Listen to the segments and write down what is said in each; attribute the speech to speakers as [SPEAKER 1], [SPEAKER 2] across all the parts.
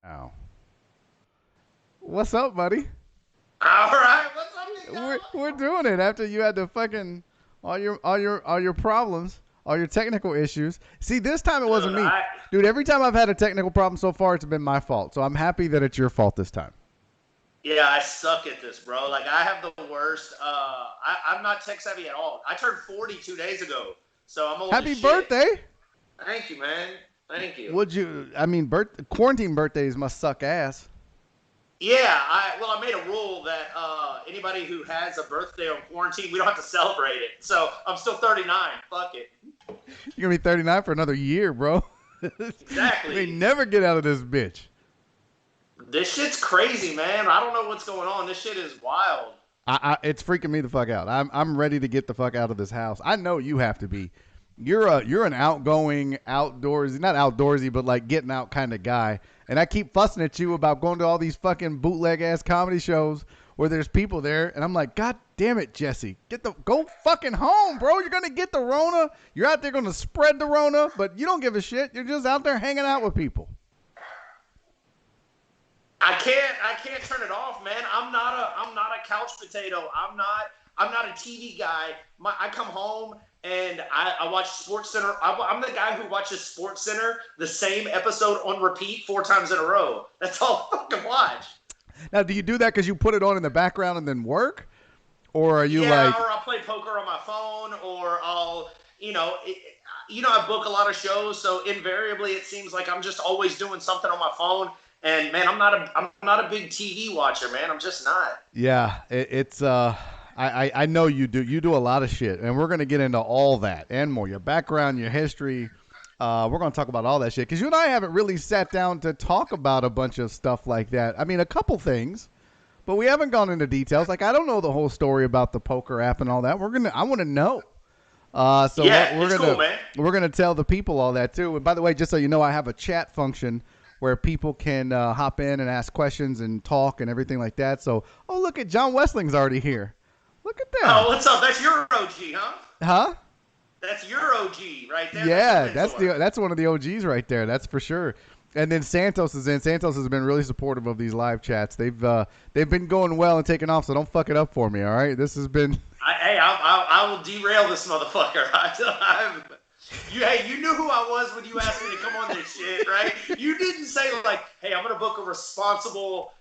[SPEAKER 1] Ow. What's up, buddy?
[SPEAKER 2] All right, what's up, big
[SPEAKER 1] We're
[SPEAKER 2] dog?
[SPEAKER 1] doing it after you had to fucking all your problems, all your technical issues. See, this time it wasn't
[SPEAKER 2] Dude,
[SPEAKER 1] me. Dude, every time I've had a technical problem so far, it's been my fault. So I'm happy that it's your fault this time.
[SPEAKER 2] yeah, I suck at this, bro. Like, I have the worst. I'm not tech savvy at all. I turned 40 2 days ago, so I'm old as
[SPEAKER 1] Happy
[SPEAKER 2] shit.
[SPEAKER 1] birthday.
[SPEAKER 2] Thank you, man. Thank you.
[SPEAKER 1] Would you I mean, quarantine birthdays must suck ass.
[SPEAKER 2] Yeah, I made a rule that anybody who has a birthday on quarantine, we don't have to celebrate it. So I'm still 39. Fuck it.
[SPEAKER 1] You're going to be 39 for another year, bro.
[SPEAKER 2] Exactly.
[SPEAKER 1] You may never get out of this bitch.
[SPEAKER 2] This shit's crazy, man. I don't know what's going on. This shit is wild.
[SPEAKER 1] It's freaking me the fuck out. I'm ready to get the fuck out of this house. I know you have to be. You're an outgoing, outdoorsy, not outdoorsy, but like getting out kind of guy. And I keep fussing at you about going to all these fucking bootleg ass comedy shows where there's people there, and I'm like, God damn it, Jesse, go fucking home, bro. You're gonna get the Rona. You're out there gonna spread the Rona, but you don't give a shit. You're just out there hanging out with people.
[SPEAKER 2] I can't turn it off, man. I'm not a couch potato. I'm not a TV guy. I come home and I watch Sports Center. I'm the guy who watches Sports Center the same episode on repeat 4 times in a row. That's all I fucking watch.
[SPEAKER 1] Now, do you do that because you put it on in the background and then work, or are you
[SPEAKER 2] Yeah,
[SPEAKER 1] like?
[SPEAKER 2] or I'll play poker on my phone, or I book a lot of shows, so invariably it seems like I'm just always doing something on my phone. And man, I'm not a big TV watcher, man. I'm just not.
[SPEAKER 1] Yeah, it's I know you do. You do a lot of shit, and we're gonna get into all that and more. Your background, your history. We're gonna talk about all that shit because you and I haven't really sat down to talk about a bunch of stuff like that. I mean, a couple things, but we haven't gone into details. Like I don't know the whole story about the poker app and all that. I want to know. So
[SPEAKER 2] Yeah,
[SPEAKER 1] we're
[SPEAKER 2] it's
[SPEAKER 1] gonna
[SPEAKER 2] cool, man.
[SPEAKER 1] we're gonna tell the people all that too. And by the way, just so you know, I have a chat function where people can hop in and ask questions and talk and everything like that. So, oh look at John Wesling's already here. Look at
[SPEAKER 2] Oh,
[SPEAKER 1] that.
[SPEAKER 2] what's up? That's your OG, huh?
[SPEAKER 1] Huh?
[SPEAKER 2] That's your OG right there.
[SPEAKER 1] Yeah,
[SPEAKER 2] That's your mentor.
[SPEAKER 1] that's one of the OGs right there. That's for sure. And then Santos is in. Santos has been really supportive of these live chats. They've been going well and taking off. So don't fuck it up for me. All right. This has been.
[SPEAKER 2] I will derail this motherfucker. Hey, you knew who I was when you asked me to come on this shit, right? You didn't say like, "Hey, I'm gonna book a responsible,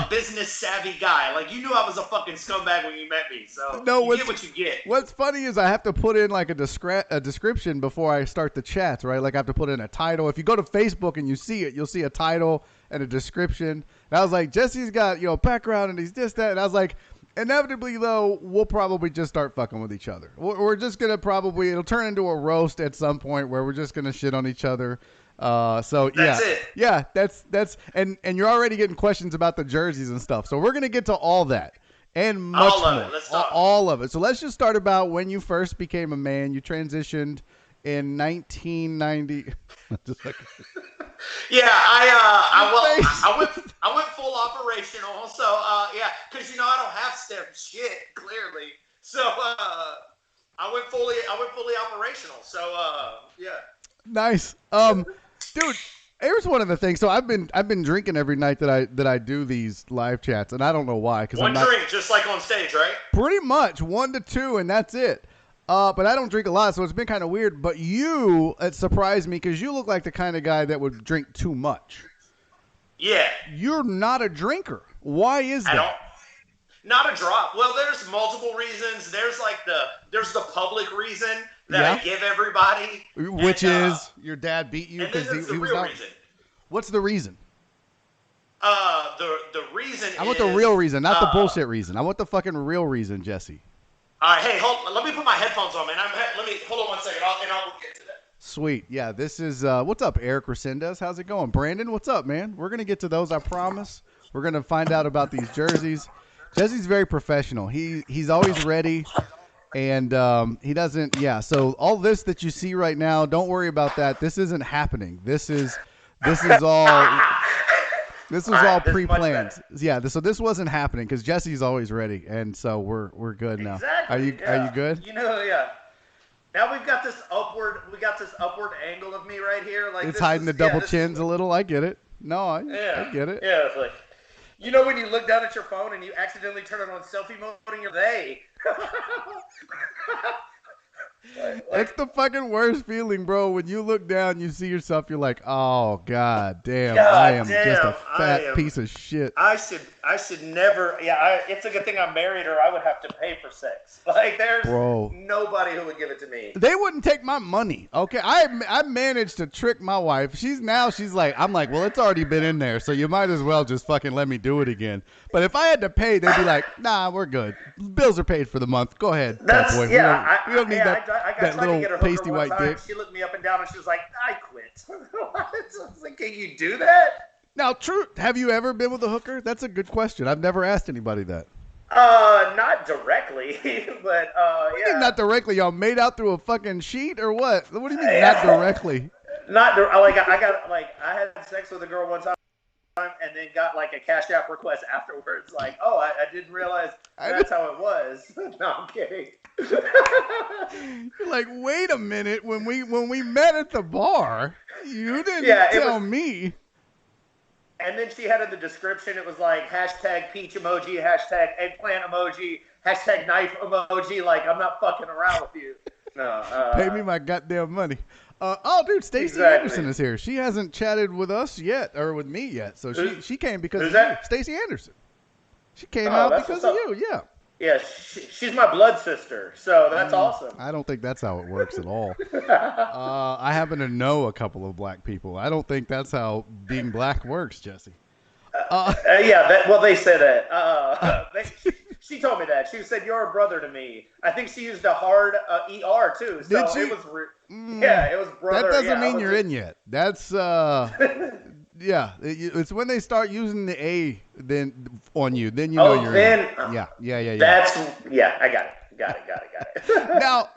[SPEAKER 2] business savvy guy." Like you knew I was a fucking scumbag when you met me. So
[SPEAKER 1] No,
[SPEAKER 2] you get what you get.
[SPEAKER 1] What's funny is I have to put in like a description before I start the chats, right? Like I have to put in a title. If you go to Facebook and you see it, you'll see a title and a description. And I was like, Jesse's got background and he's this that, and I was like. Inevitably, though, we'll probably just start fucking with each other. We're just going to it'll turn into a roast at some point where we're just going to shit on each other. So, yeah.
[SPEAKER 2] That's it.
[SPEAKER 1] Yeah, and you're already getting questions about the jerseys and stuff. So we're going to get to all that and much
[SPEAKER 2] All of
[SPEAKER 1] more.
[SPEAKER 2] it. Let's talk.
[SPEAKER 1] All of it. So let's just start about when you first became a man. You transitioned in 1990. Just like,
[SPEAKER 2] Yeah, I went full operational. So yeah, because I don't have STEM shit clearly. So I went fully operational. So yeah.
[SPEAKER 1] nice. Dude, here's one of the things. So I've been drinking every night that I do these live chats, and I don't know why.
[SPEAKER 2] One drink, just like on stage, right?
[SPEAKER 1] Pretty much 1 to 2, and that's it. But I don't drink a lot, so it's been kind of weird. But it surprised me because you look like the kind of guy that would drink too much.
[SPEAKER 2] Yeah.
[SPEAKER 1] You're not a drinker. Why is that?
[SPEAKER 2] I don't. Not a drop. Well, there's multiple reasons. There's the public reason that I give everybody,
[SPEAKER 1] which is your dad beat you
[SPEAKER 2] because
[SPEAKER 1] he was out.
[SPEAKER 2] Reason.
[SPEAKER 1] What's the reason?
[SPEAKER 2] The reason.
[SPEAKER 1] I want the real reason, not the bullshit reason. I want the fucking real reason, Jesse.
[SPEAKER 2] All right, hey, let me put my headphones on, man. Hold on 1 second, and I'll get to that.
[SPEAKER 1] Sweet. Yeah, this is what's up, Eric Resendez? How's it going? Brandon, what's up, man? We're gonna get to those, I promise. We're gonna find out about these jerseys. Jesse's very professional. He's always ready, and he doesn't. Yeah. So all this that you see right now, don't worry about that. This isn't happening. This is all. This was all pre-planned. Yeah, so this wasn't happening because Jesse's always ready, and so we're good now.
[SPEAKER 2] Exactly.
[SPEAKER 1] Are you good?
[SPEAKER 2] Yeah. Now we got this upward angle of me right here. Like
[SPEAKER 1] it's hiding the double chins a little. I get it. No, I
[SPEAKER 2] Yeah,
[SPEAKER 1] get it.
[SPEAKER 2] yeah. It's like, you know, when you look down at your phone and you accidentally turn it on selfie mode and you're they.
[SPEAKER 1] It's the fucking worst feeling, bro. When you look down, you see yourself, you're like, oh, god damn, I
[SPEAKER 2] God
[SPEAKER 1] am just a
[SPEAKER 2] damn,
[SPEAKER 1] fat piece of shit.
[SPEAKER 2] I should never. Yeah, it's a good thing I'm married, or I would have to pay for sex. Like, there's
[SPEAKER 1] Bro.
[SPEAKER 2] nobody who would give it to me.
[SPEAKER 1] They wouldn't take my money. Okay, I managed to trick my wife. She's like, I'm like, well, it's already been in there, so you might as well just fucking let me do it again. But if I had to pay, they'd be like, nah, we're good. Bills are paid for the month. Go ahead, fat boy.
[SPEAKER 2] Yeah.
[SPEAKER 1] We don't need
[SPEAKER 2] I
[SPEAKER 1] that
[SPEAKER 2] tried
[SPEAKER 1] little
[SPEAKER 2] to get a
[SPEAKER 1] pasty
[SPEAKER 2] hooker one
[SPEAKER 1] white
[SPEAKER 2] time.
[SPEAKER 1] dick.
[SPEAKER 2] She looked me up and down, and she was like, "I quit." I was like, "Can you do that?"
[SPEAKER 1] Now, true. Have you ever been with a hooker? That's a good question. I've never asked anybody that.
[SPEAKER 2] Not directly, but
[SPEAKER 1] What do you
[SPEAKER 2] yeah.
[SPEAKER 1] mean not directly? Y'all made out through a fucking sheet or what? What do you mean not directly?
[SPEAKER 2] I had sex with a girl one time and then got like a Cash App request afterwards. Like, oh, I didn't realize that's how it was. No, I'm kidding.
[SPEAKER 1] You're like, wait a minute. When we met at the bar, you didn't tell me.
[SPEAKER 2] And then she had in the description, it was like hashtag peach emoji, hashtag eggplant emoji, hashtag knife emoji. Like, I'm not fucking around with you. No.
[SPEAKER 1] Pay me my goddamn money. Oh, dude, Stacey Anderson is here. She hasn't chatted with us yet, or with me yet. So she came because of you. Stacey Anderson. She came out because of you, yeah.
[SPEAKER 2] Yeah, she's my blood sister, so that's awesome.
[SPEAKER 1] I don't think that's how it works at all. I happen to know a couple of black people. I don't think that's how being black works, Jesse.
[SPEAKER 2] Well, they say that. She told me that. She said, "You're a brother to me." I think she used a hard ER, too. So
[SPEAKER 1] Did she?
[SPEAKER 2] It was it was brother.
[SPEAKER 1] That doesn't mean you're in yet. That's, yeah. It's when they start using the A on you. Then you know you're in. Yeah.
[SPEAKER 2] I got it.
[SPEAKER 1] Now,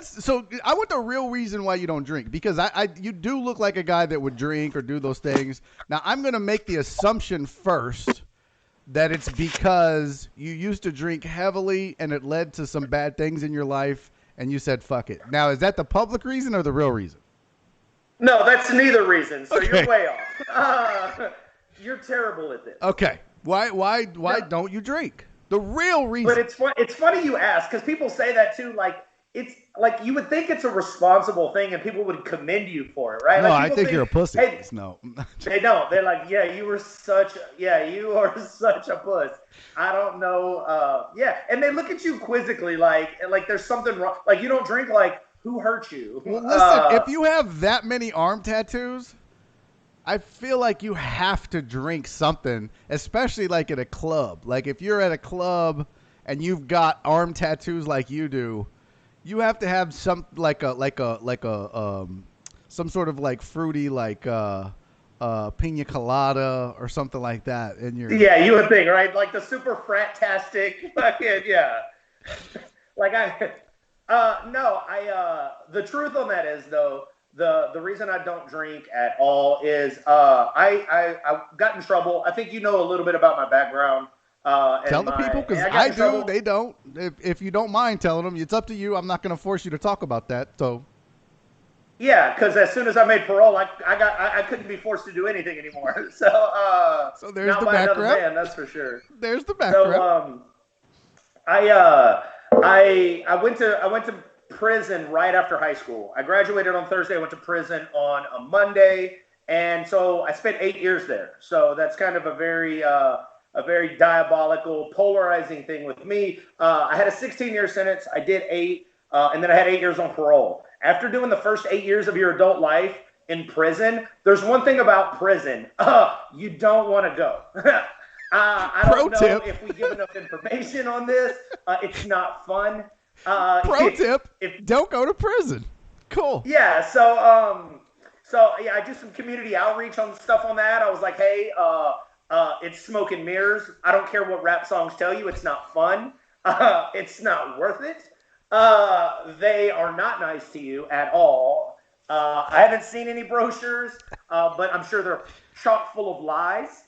[SPEAKER 1] so I want the real reason why you don't drink, because you do look like a guy that would drink or do those things. Now, I'm going to make the assumption first that it's because you used to drink heavily and it led to some bad things in your life and you said, fuck it. Now, is that the public reason or the real reason?
[SPEAKER 2] No, that's neither reason. So
[SPEAKER 1] okay.
[SPEAKER 2] You're way off. You're terrible at this.
[SPEAKER 1] Okay. Why don't you drink? The real reason.
[SPEAKER 2] But it's funny you ask, because people say that too. Like, it's like you would think it's a responsible thing and people would commend you for it, right?
[SPEAKER 1] No,
[SPEAKER 2] like,
[SPEAKER 1] I think you're a pussy.
[SPEAKER 2] Hey,
[SPEAKER 1] no.
[SPEAKER 2] They don't. They're like, you are such a puss. I don't know. And they look at you quizzically like there's something wrong. Like, you don't drink. Like, who hurt you?
[SPEAKER 1] Well, listen, if you have that many arm tattoos, I feel like you have to drink something, especially like at a club. Like, if you're at a club and you've got arm tattoos like you do, you have to have some some sort of like fruity pina colada or something like that in your.
[SPEAKER 2] Yeah, you would think, right? Like the super frat-tastic fucking the truth on that is, though, the reason I don't drink at all is I got in trouble. I think you know a little bit about my background.
[SPEAKER 1] Tell the people, because I do. Trouble. They don't. If you don't mind telling them, it's up to you. I'm not going to force you to talk about that. So.
[SPEAKER 2] Yeah, because as soon as I made parole, I couldn't be forced to do anything anymore. So
[SPEAKER 1] there's the background.
[SPEAKER 2] Man, that's for sure.
[SPEAKER 1] There's the background.
[SPEAKER 2] So I went to prison right after high school. I graduated on Thursday. I went to prison on a Monday, and so I spent 8 years there. So that's kind of a very diabolical, polarizing thing with me. I had a 16-year sentence. I did 8, and then I had 8 years on parole. After doing the first 8 years of your adult life in prison, there's one thing about prison. You don't want to go. I don't know if we give enough information on this. It's not fun.
[SPEAKER 1] Pro tip, don't go to prison. Cool.
[SPEAKER 2] Yeah, so I do some community outreach on stuff on that. I was like, hey, it's smoke and mirrors. I don't care what rap songs tell you. It's not fun. It's not worth it. They are not nice to you at all. I haven't seen any brochures, but I'm sure they're chock full of lies.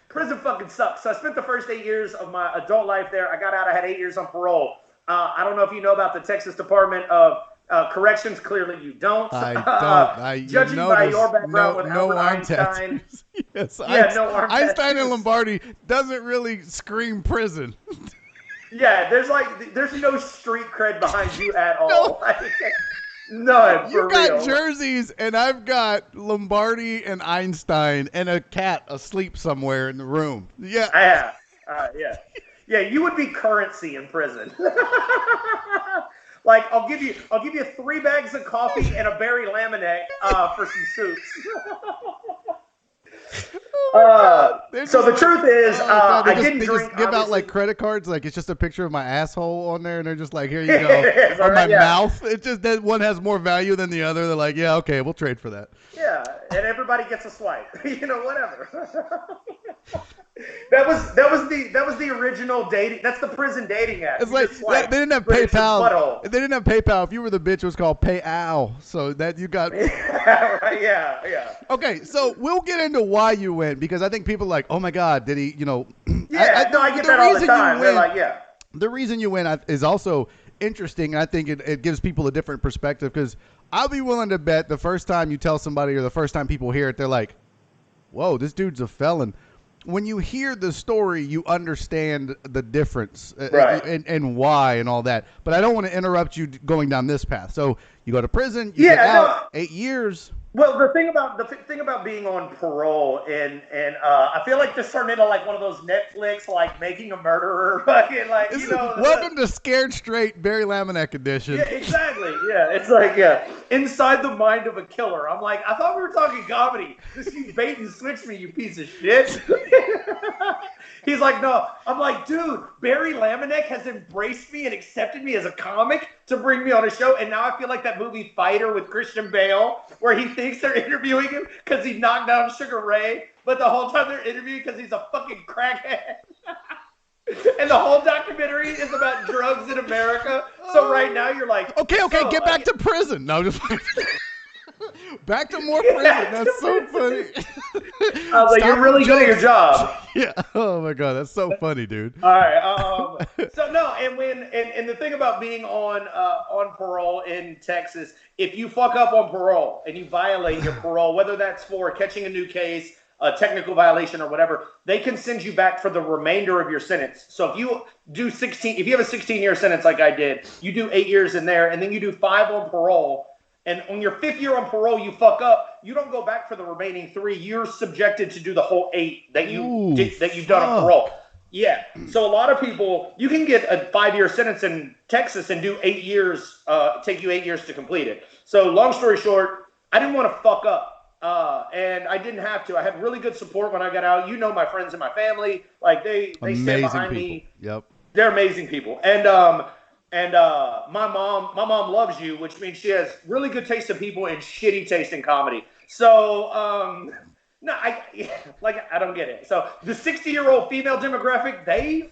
[SPEAKER 2] Prison fucking sucks. So I spent the first 8 years of my adult life there. I got out. I had 8 years on parole. I don't know if you know about the Texas Department of Corrections, clearly you don't.
[SPEAKER 1] I don't. You
[SPEAKER 2] Judging by
[SPEAKER 1] notice
[SPEAKER 2] your background with
[SPEAKER 1] no
[SPEAKER 2] Albert
[SPEAKER 1] arm
[SPEAKER 2] Einstein.
[SPEAKER 1] tattoos. Yes,
[SPEAKER 2] Yeah, no arm
[SPEAKER 1] Einstein and
[SPEAKER 2] tattoos.
[SPEAKER 1] Lombardi doesn't really scream prison.
[SPEAKER 2] Yeah, there's no street cred behind you at
[SPEAKER 1] No.
[SPEAKER 2] all. Like, none,
[SPEAKER 1] You
[SPEAKER 2] for
[SPEAKER 1] got
[SPEAKER 2] real.
[SPEAKER 1] jerseys, and I've got Lombardi and Einstein and a cat asleep somewhere in the room. Yeah.
[SPEAKER 2] Yeah. Yeah, you would be currency in prison. Like, I'll give you 3 bags of coffee and a berry laminate for some soups. So the truth is, I didn't drink.
[SPEAKER 1] Just give out like credit cards, like it's just a picture of my asshole on there, and they're just like, "Here you go," or my mouth. It's just that one has more value than the other. They're like, "Yeah, okay, we'll trade for that."
[SPEAKER 2] Yeah, and everybody gets a swipe. Whatever. That was the original dating. That's the prison dating app.
[SPEAKER 1] It's like they didn't have PayPal. They didn't have PayPal. If you were the bitch, it was called Payow. So that you got.
[SPEAKER 2] Yeah.
[SPEAKER 1] Okay, so we'll get into why you went, because I think people are like, oh my God, did he?
[SPEAKER 2] Yeah, I get that all the time. They're like, yeah.
[SPEAKER 1] The reason you went is also interesting, and I think it gives people a different perspective, because I'll be willing to bet the first time you tell somebody or the first time people hear it, they're like, whoa, this dude's a felon. When you hear the story, you understand the difference,
[SPEAKER 2] right,
[SPEAKER 1] and why and all that. But I don't want to interrupt you going down this path. So you go to prison, you get out, 8 years.
[SPEAKER 2] Well, the thing about being on parole, and I feel like this turned into like one of those Netflix, like Making a Murderer, fucking like,
[SPEAKER 1] welcome to Scared Straight Barry Laminack edition.
[SPEAKER 2] Yeah, exactly. Yeah, it's like, inside the mind of a killer. I'm like, I thought we were talking comedy. This you bait and switch me, you piece of shit. He's like, no. I'm like, dude, Barry Laminack has embraced me and accepted me as a comic to bring me on a show, and now I feel like that movie Fighter with Christian Bale, where he thinks they're interviewing him because he knocked down Sugar Ray, but the whole time they're interviewing because he's a fucking crackhead. And the whole documentary is about drugs in America. So right now you're like,
[SPEAKER 1] okay, get back to prison. No, just back to more prison. That's so funny.
[SPEAKER 2] You're really good at your job.
[SPEAKER 1] Yeah. Oh my God, that's so funny, dude.
[SPEAKER 2] All right. So no, and the thing about being on parole in Texas, if you fuck up on parole and you violate your parole, whether that's for catching a new case, a technical violation, or whatever, they can send you back for the remainder of your sentence. So if you have a 16-year sentence like I did, you do 8 years in there, and then you do 5 on parole. And on your 5th year on parole, you fuck up, you don't go back for the remaining 3. You're subjected to do the whole 8 that you've done on parole. Yeah. So a lot of people, you can get a 5-year sentence in Texas and do 8 years, take you 8 years to complete it. So long story short, I didn't want to fuck up. And I didn't have to. I had really good support when I got out. My friends and my family, like they stand behind me.
[SPEAKER 1] Yep.
[SPEAKER 2] They're amazing people. And my mom loves you, which means she has really good taste in people and shitty taste in comedy. So, no, I don't get it. So the 60-year-old female demographic,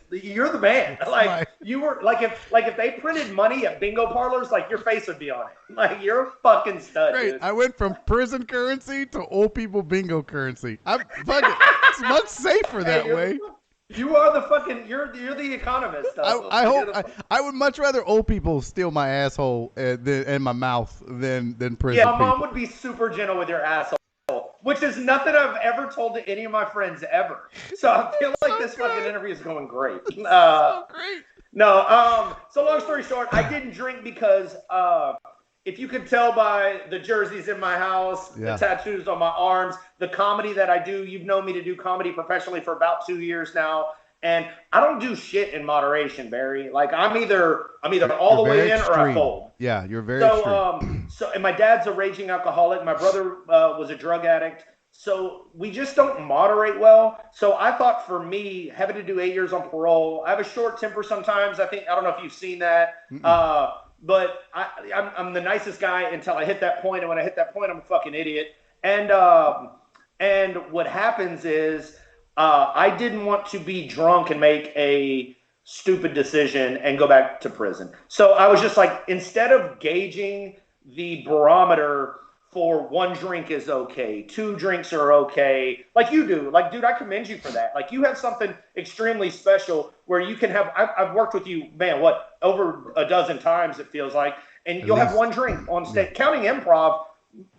[SPEAKER 2] you're the man. Like you were if they printed money at bingo parlors, like your face would be on it. Like you're a fucking stud.
[SPEAKER 1] Great.
[SPEAKER 2] Dude.
[SPEAKER 1] I went from prison currency to old people bingo currency. It's much safer that way.
[SPEAKER 2] You are the fucking you're the economist.
[SPEAKER 1] I would much rather old people steal my asshole and my mouth than prison.
[SPEAKER 2] Yeah, my mom would be super gentle with your asshole, which is nothing I've ever told to any of my friends ever. So I feel like this fucking interview is going great.
[SPEAKER 1] So great.
[SPEAKER 2] No, so long story short, I didn't drink because if you could tell by the jerseys in my house, the tattoos on my arms, the comedy that I do, you've known me to do comedy professionally for about 2 years now. And I don't do shit in moderation, Barry. Like I'm either all the way in or I fold.
[SPEAKER 1] Yeah, you're very extreme.
[SPEAKER 2] And my dad's a raging alcoholic. My brother was a drug addict. So we just don't moderate well. So I thought for me, having to do 8 years on parole, I have a short temper sometimes. I don't know if you've seen that. But I'm the nicest guy until I hit that point. And when I hit that point, I'm a fucking idiot. And what happens is, I didn't want to be drunk and make a stupid decision and go back to prison. So I was just like, instead of gauging the barometer for 1 drink is okay, 2 drinks are okay, like you do. Like, dude, I commend you for that. Like, you have something extremely special where you can have, I've worked with you, man, over a dozen times it feels like, and
[SPEAKER 1] At
[SPEAKER 2] you'll have
[SPEAKER 1] least.
[SPEAKER 2] one drink on
[SPEAKER 1] Yeah.
[SPEAKER 2] stage. Counting improv,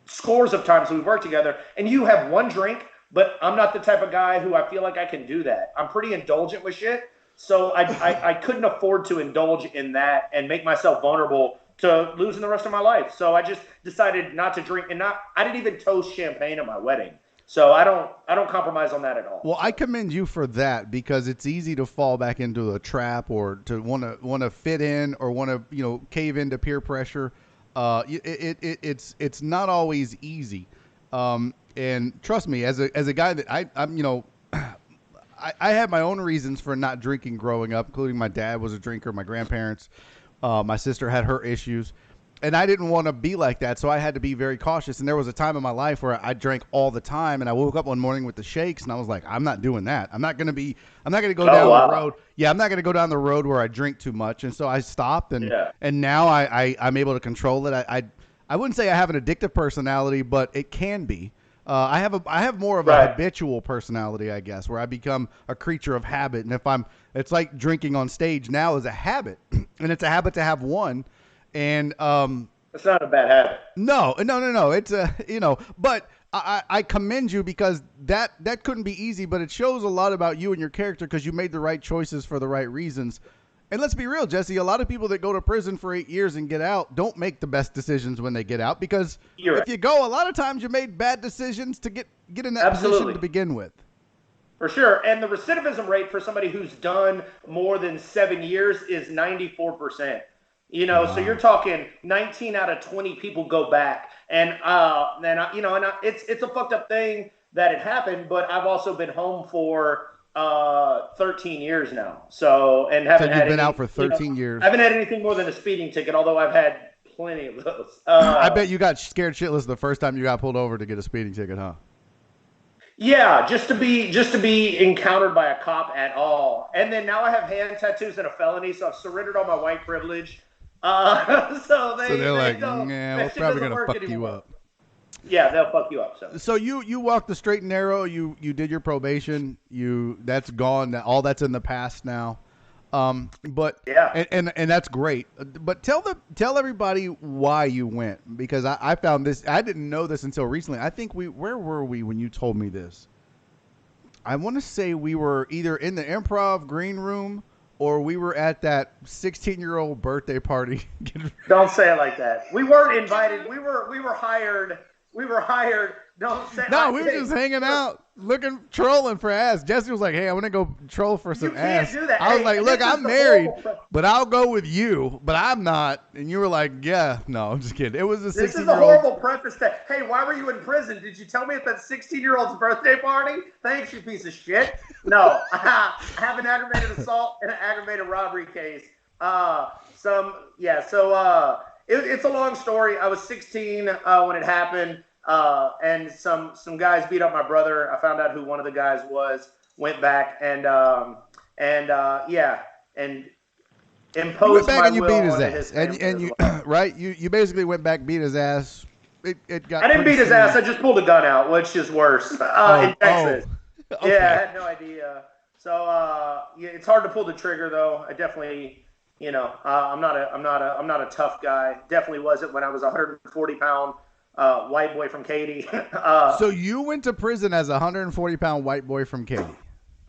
[SPEAKER 2] scores of times we've worked together, and you have one drink, but I'm not the type of guy who I feel like I can do that. I'm pretty indulgent with shit. So I couldn't afford to indulge in that and make myself vulnerable to losing the rest of my life. So I just decided not to drink, and I didn't even toast champagne at my wedding. So I don't compromise on that at all.
[SPEAKER 1] Well, I
[SPEAKER 2] So.
[SPEAKER 1] commend you for that because it's easy to fall back into a trap or to want to fit in or want to cave into peer pressure. It's not always easy. And trust me, as a guy that I'm I had my own reasons for not drinking growing up, including my dad was a drinker, my grandparents, my sister had her issues, and I didn't want to be like that, so I had to be very cautious. And there was a time in my life where I drank all the time, and I woke up one morning with the shakes, and I was like, I'm not doing that. I'm not going to go down the road. Yeah, I'm not going to go down the road where I drink too much, and so I stopped, and now I'm able to control it. I wouldn't say I have an addictive personality, but it can be. I have more of a habitual personality, I guess, where I become a creature of habit. And it's like drinking on stage now is a habit, and it's a habit to have one. And
[SPEAKER 2] it's not a bad habit.
[SPEAKER 1] No. It's but I commend you because that couldn't be easy, but it shows a lot about you and your character because you made the right choices for the right reasons. And let's be real, Jesse, a lot of people that go to prison for 8 years and get out don't make the best decisions when they get out because if you go, a lot of times you made bad decisions to get in that position to begin with.
[SPEAKER 2] For sure. And the recidivism rate for somebody who's done more than 7 years is 94%. So you're talking 19 out of 20 people go back. And it's a fucked up thing that it happened, but I've also been home for 13 years now. So
[SPEAKER 1] you've been out for 13 years.
[SPEAKER 2] I haven't had anything more than a speeding ticket, although I've had plenty of those.
[SPEAKER 1] I bet you got scared shitless the first time you got pulled over to get a speeding ticket, huh?
[SPEAKER 2] Yeah, just to be encountered by a cop at all. And then now I have hand tattoos and a felony, so I've surrendered all my white privilege. So they're like,
[SPEAKER 1] yeah, we're probably gonna fuck you up.
[SPEAKER 2] Yeah, they'll fuck you up.
[SPEAKER 1] So you walked the straight and narrow. You did your probation. That's gone. All that's in the past now. But yeah, and that's great. But tell everybody why you went, because I found this. I didn't know this until recently. I think where were we when you told me this? I want to say we were either in the improv green room or we were at that 16-year-old birthday party.
[SPEAKER 2] Don't say it like that. We weren't invited. We were hired. We were hired. Don't say.
[SPEAKER 1] No, we were just hanging out, trolling for ass. Jesse was like, "Hey, I'm gonna go troll for some ass."
[SPEAKER 2] Do that.
[SPEAKER 1] I was like, "Look, I'm married, but I'll go with you, but I'm not." And you were like, "Yeah, no, I'm just kidding." It was a 16-year-old.
[SPEAKER 2] This is a horrible preface to, "Hey, why were you in prison? Did you tell me at that 16-year-old's birthday party?" Thanks, you piece of shit. No, I have an aggravated assault and an aggravated robbery case. It's a long story. I was 16 when it happened. And some guys beat up my brother. I found out who one of the guys was, went back and imposed
[SPEAKER 1] you went back
[SPEAKER 2] my
[SPEAKER 1] and you
[SPEAKER 2] will
[SPEAKER 1] beat his
[SPEAKER 2] on
[SPEAKER 1] ass. And you right? You basically went back, beat his ass. I
[SPEAKER 2] didn't beat his ass. I just pulled a gun out, which is worse. In Texas. Okay. Yeah, I had no idea. So it's hard to pull the trigger though. I definitely, I'm not a tough guy. Definitely wasn't when I was 140 pound white boy from Katy.
[SPEAKER 1] So you went to prison as a 140-pound white boy from Katy.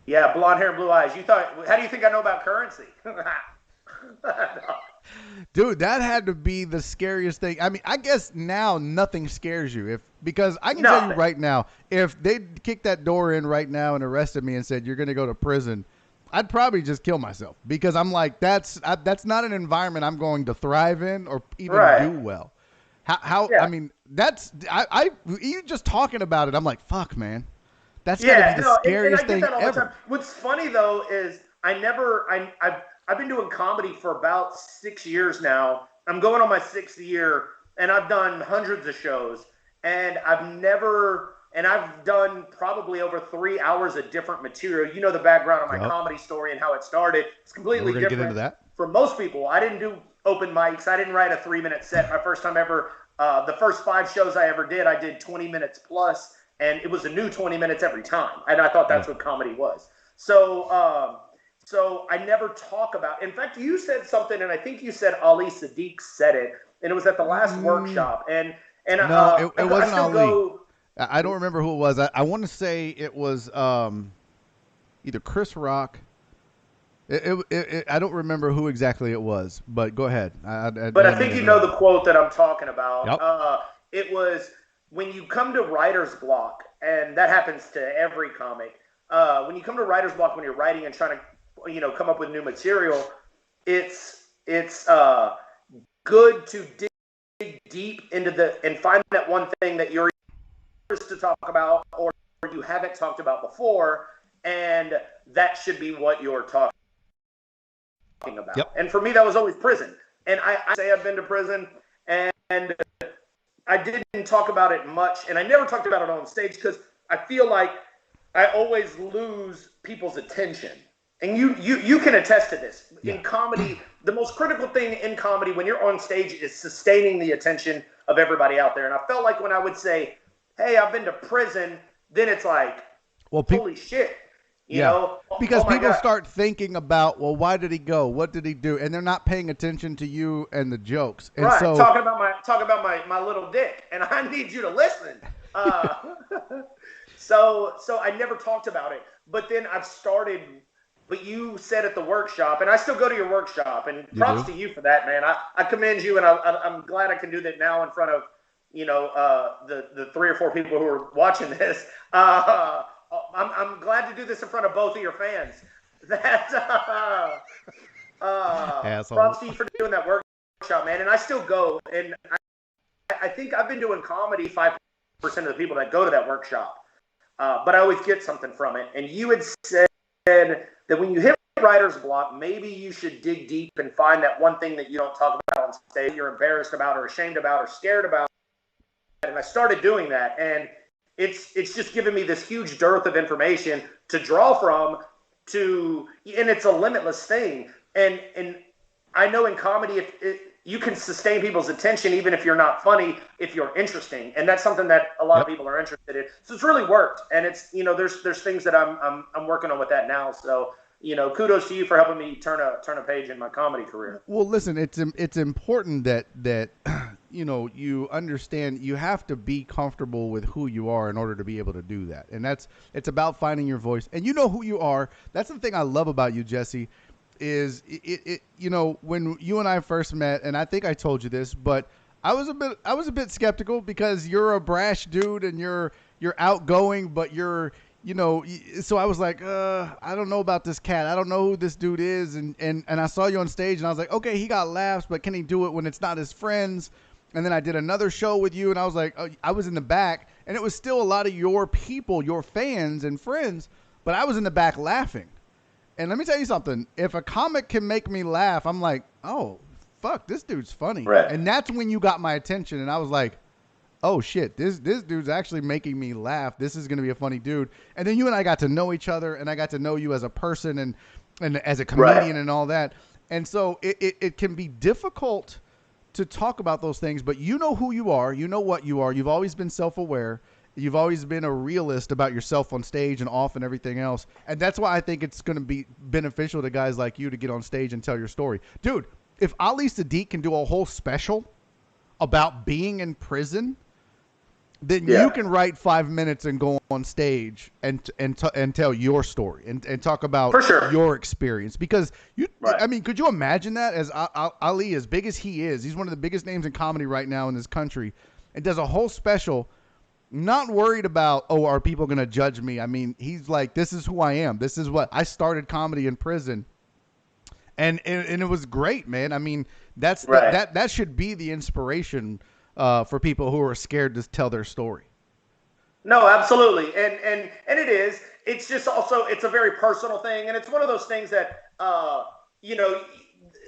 [SPEAKER 2] Yeah, blonde hair and blue eyes. How do you think I know about currency?
[SPEAKER 1] Dude, that had to be the scariest thing. I mean, I guess now nothing scares you because I can tell you right now, if they kicked that door in right now and arrested me and said you're going to go to prison, I'd probably just kill myself because I'm like, that's not an environment I'm going to thrive in or even do well. How I mean, you just talking about it, I'm like, fuck, man. That's gotta be the scariest thing ever.
[SPEAKER 2] What's funny though is I've been doing comedy for about 6 years now. I'm going on my 6th year, and I've done hundreds of shows, and I've done probably over 3 hours of different material. You know the background of my comedy story and how it started. It's completely different.
[SPEAKER 1] Get into that.
[SPEAKER 2] For most people, I didn't do open mics. I didn't write a 3-minute set. My first time ever. The first 5 shows I ever did, I did 20 minutes plus, and it was a new 20 minutes every time. And I thought that's what comedy was. So I never talk about. In fact, you said something, and I think you said Ali Sadiq said it. and it was at the last workshop. And
[SPEAKER 1] No, it
[SPEAKER 2] I
[SPEAKER 1] wasn't
[SPEAKER 2] still
[SPEAKER 1] Ali.
[SPEAKER 2] go.
[SPEAKER 1] I don't remember who it was. I want to say it was either Chris Rock. I don't remember who exactly it was, but go ahead. I
[SPEAKER 2] But I
[SPEAKER 1] didn't mean
[SPEAKER 2] think
[SPEAKER 1] to
[SPEAKER 2] you know
[SPEAKER 1] interrupt.
[SPEAKER 2] the quote that I'm talking about.
[SPEAKER 1] Yep.
[SPEAKER 2] It was when you come to writer's block, and that happens to every comic. When you come to writer's block when you're writing and trying to, come up with new material, it's good to dig deep into and find that one thing that you're to talk about or you haven't talked about before, and that should be what you're talking about.
[SPEAKER 1] Yep.
[SPEAKER 2] And for me, that was always prison. And I say I've been to prison, and I didn't talk about it much, and I never talked about it on stage because I feel like I always lose people's attention. And you can attest to this.
[SPEAKER 1] Yeah.
[SPEAKER 2] In comedy, the most critical thing in comedy when you're on stage is sustaining the attention of everybody out there. And I felt like when I would say, hey, I've been to prison, then it's like,
[SPEAKER 1] well,
[SPEAKER 2] holy shit. You know?
[SPEAKER 1] Because people
[SPEAKER 2] God.
[SPEAKER 1] start thinking about, well, why did he go? What did he do? And they're not paying attention to you and the jokes. And
[SPEAKER 2] right.
[SPEAKER 1] so
[SPEAKER 2] Talking about my little dick. And I need you to listen. So I never talked about it. But then I've started. But you said at the workshop, and I still go to your workshop, and props to you for that, man. I commend you, and I'm glad I can do that now in front of, the 3 or 4 people who are watching this. I'm glad to do this in front of both of your fans. Props to you for doing that workshop, man. And I still go, and I think I've been doing comedy 5% of the people that go to that workshop, but I always get something from it. And you had said that when you hit writer's block, maybe you should dig deep and find that one thing that you don't talk about on stage, you're embarrassed about or ashamed about or scared about. And I started doing that, and it's just given me this huge dearth of information to draw from, and it's a limitless thing. And I know in comedy, you can sustain people's attention even if you're not funny, if you're interesting, and that's something that a lot of people are interested in. So it's really worked, and it's there's things that I'm working on with that now. So kudos to you for helping me turn a page in my comedy career.
[SPEAKER 1] Well, listen, it's important that you understand you have to be comfortable with who you are in order to be able to do that, and it's about finding your voice, and you know who you are. That's the thing I love about you, Jesse. Is it when you and I first met, and I think I told you this, but I was a bit skeptical because you're a brash dude and you're outgoing, but you're so I was like, I don't know about this cat. I don't know who this dude is, and I saw you on stage and I was like, okay, he got laughs, but can he do it when it's not his friends? And then I did another show with you, and I was like, I was in the back, and it was still a lot of your people, your fans and friends, but I was in the back laughing. And let me tell you something. If a comic can make me laugh, I'm like, oh, fuck, this dude's funny.
[SPEAKER 2] Right.
[SPEAKER 1] And that's when you got my attention. And I was like, oh, shit, this dude's actually making me laugh. This is going to be a funny dude. And then you and I got to know each other, and I got to know you as a person and as a comedian and all that. And so it can be difficult to talk about those things, but you know who you are. You know what you are. You've always been self-aware. You've always been a realist about yourself on stage and off and everything else. And that's why I think it's going to be beneficial to guys like you to get on stage and tell your story. Dude, if Ali Sadiq can do a whole special about being in prison, then you can write 5 minutes and go on stage and tell your story and talk about your experience. Because I mean, could you imagine that? As Ali, as big as he is, he's one of the biggest names in comedy right now in this country, and does a whole special. Not worried about, are people going to judge me? I mean, he's like, this is who I am. This is what I started comedy in prison. And it was great, man. I mean, that should be the inspiration for people who are scared to tell their story.
[SPEAKER 2] No, absolutely. And it is. It's just also, it's a very personal thing. And it's one of those things that,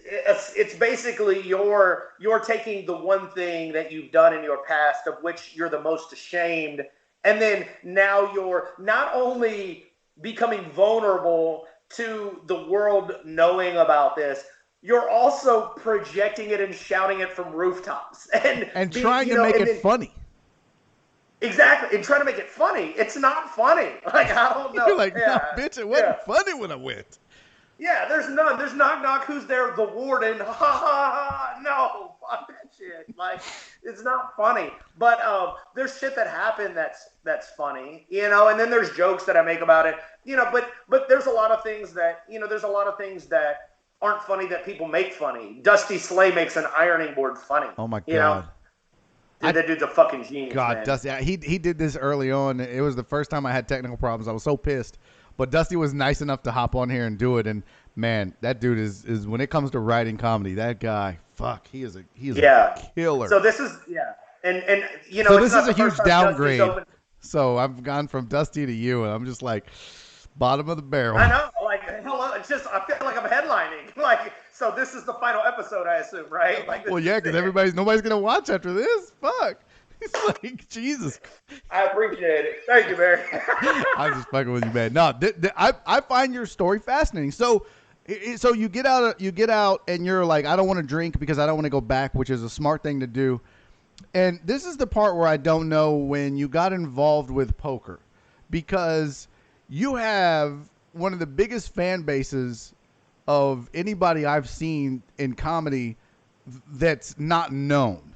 [SPEAKER 2] it's basically you're taking the one thing that you've done in your past of which you're the most ashamed, and then now you're not only becoming vulnerable to the world knowing about this, you're also projecting it and shouting it from rooftops and
[SPEAKER 1] trying to make it funny.
[SPEAKER 2] Exactly, and trying to make it funny. It's not funny. Like, I don't know.
[SPEAKER 1] You're like, no, bitch, it wasn't funny when I went.
[SPEAKER 2] Yeah, there's none. There's knock knock. Who's there? The warden. Ha ha ha. No, fuck that shit. shit. Like, it's not funny. But there's shit that happened that's funny, you know. And then there's jokes that I make about it, you know. But there's a lot of things that, you know, there's a lot of things that aren't funny that people make funny. Dusty Slay makes an ironing board funny.
[SPEAKER 1] Oh my God.
[SPEAKER 2] You know? Dude, that dude's a fucking genius.
[SPEAKER 1] God,
[SPEAKER 2] man.
[SPEAKER 1] Dusty, he did this early on. It was the first time I had technical problems. I was so pissed. But Dusty was nice enough to hop on here and do it. And man, that dude is when it comes to writing comedy, that guy, fuck, he is a killer.
[SPEAKER 2] So this is and you know,
[SPEAKER 1] so
[SPEAKER 2] it's
[SPEAKER 1] this is a huge downgrade. So I've gone from Dusty to you, and I'm just like bottom of the barrel.
[SPEAKER 2] I know, like hello, it's just I feel like I'm headlining. Like, so this is the final episode, I assume, right? Like,
[SPEAKER 1] well, yeah, because nobody's gonna watch after this. Fuck. It's like, Jesus.
[SPEAKER 2] I appreciate it. Thank you, Barry.
[SPEAKER 1] I'm just fucking with you, man. No, I find your story fascinating. So you get out, and you're like, I don't want to drink because I don't want to go back, which is a smart thing to do. And this is the part where I don't know when you got involved with poker, because you have one of the biggest fan bases of anybody I've seen in comedy that's not known.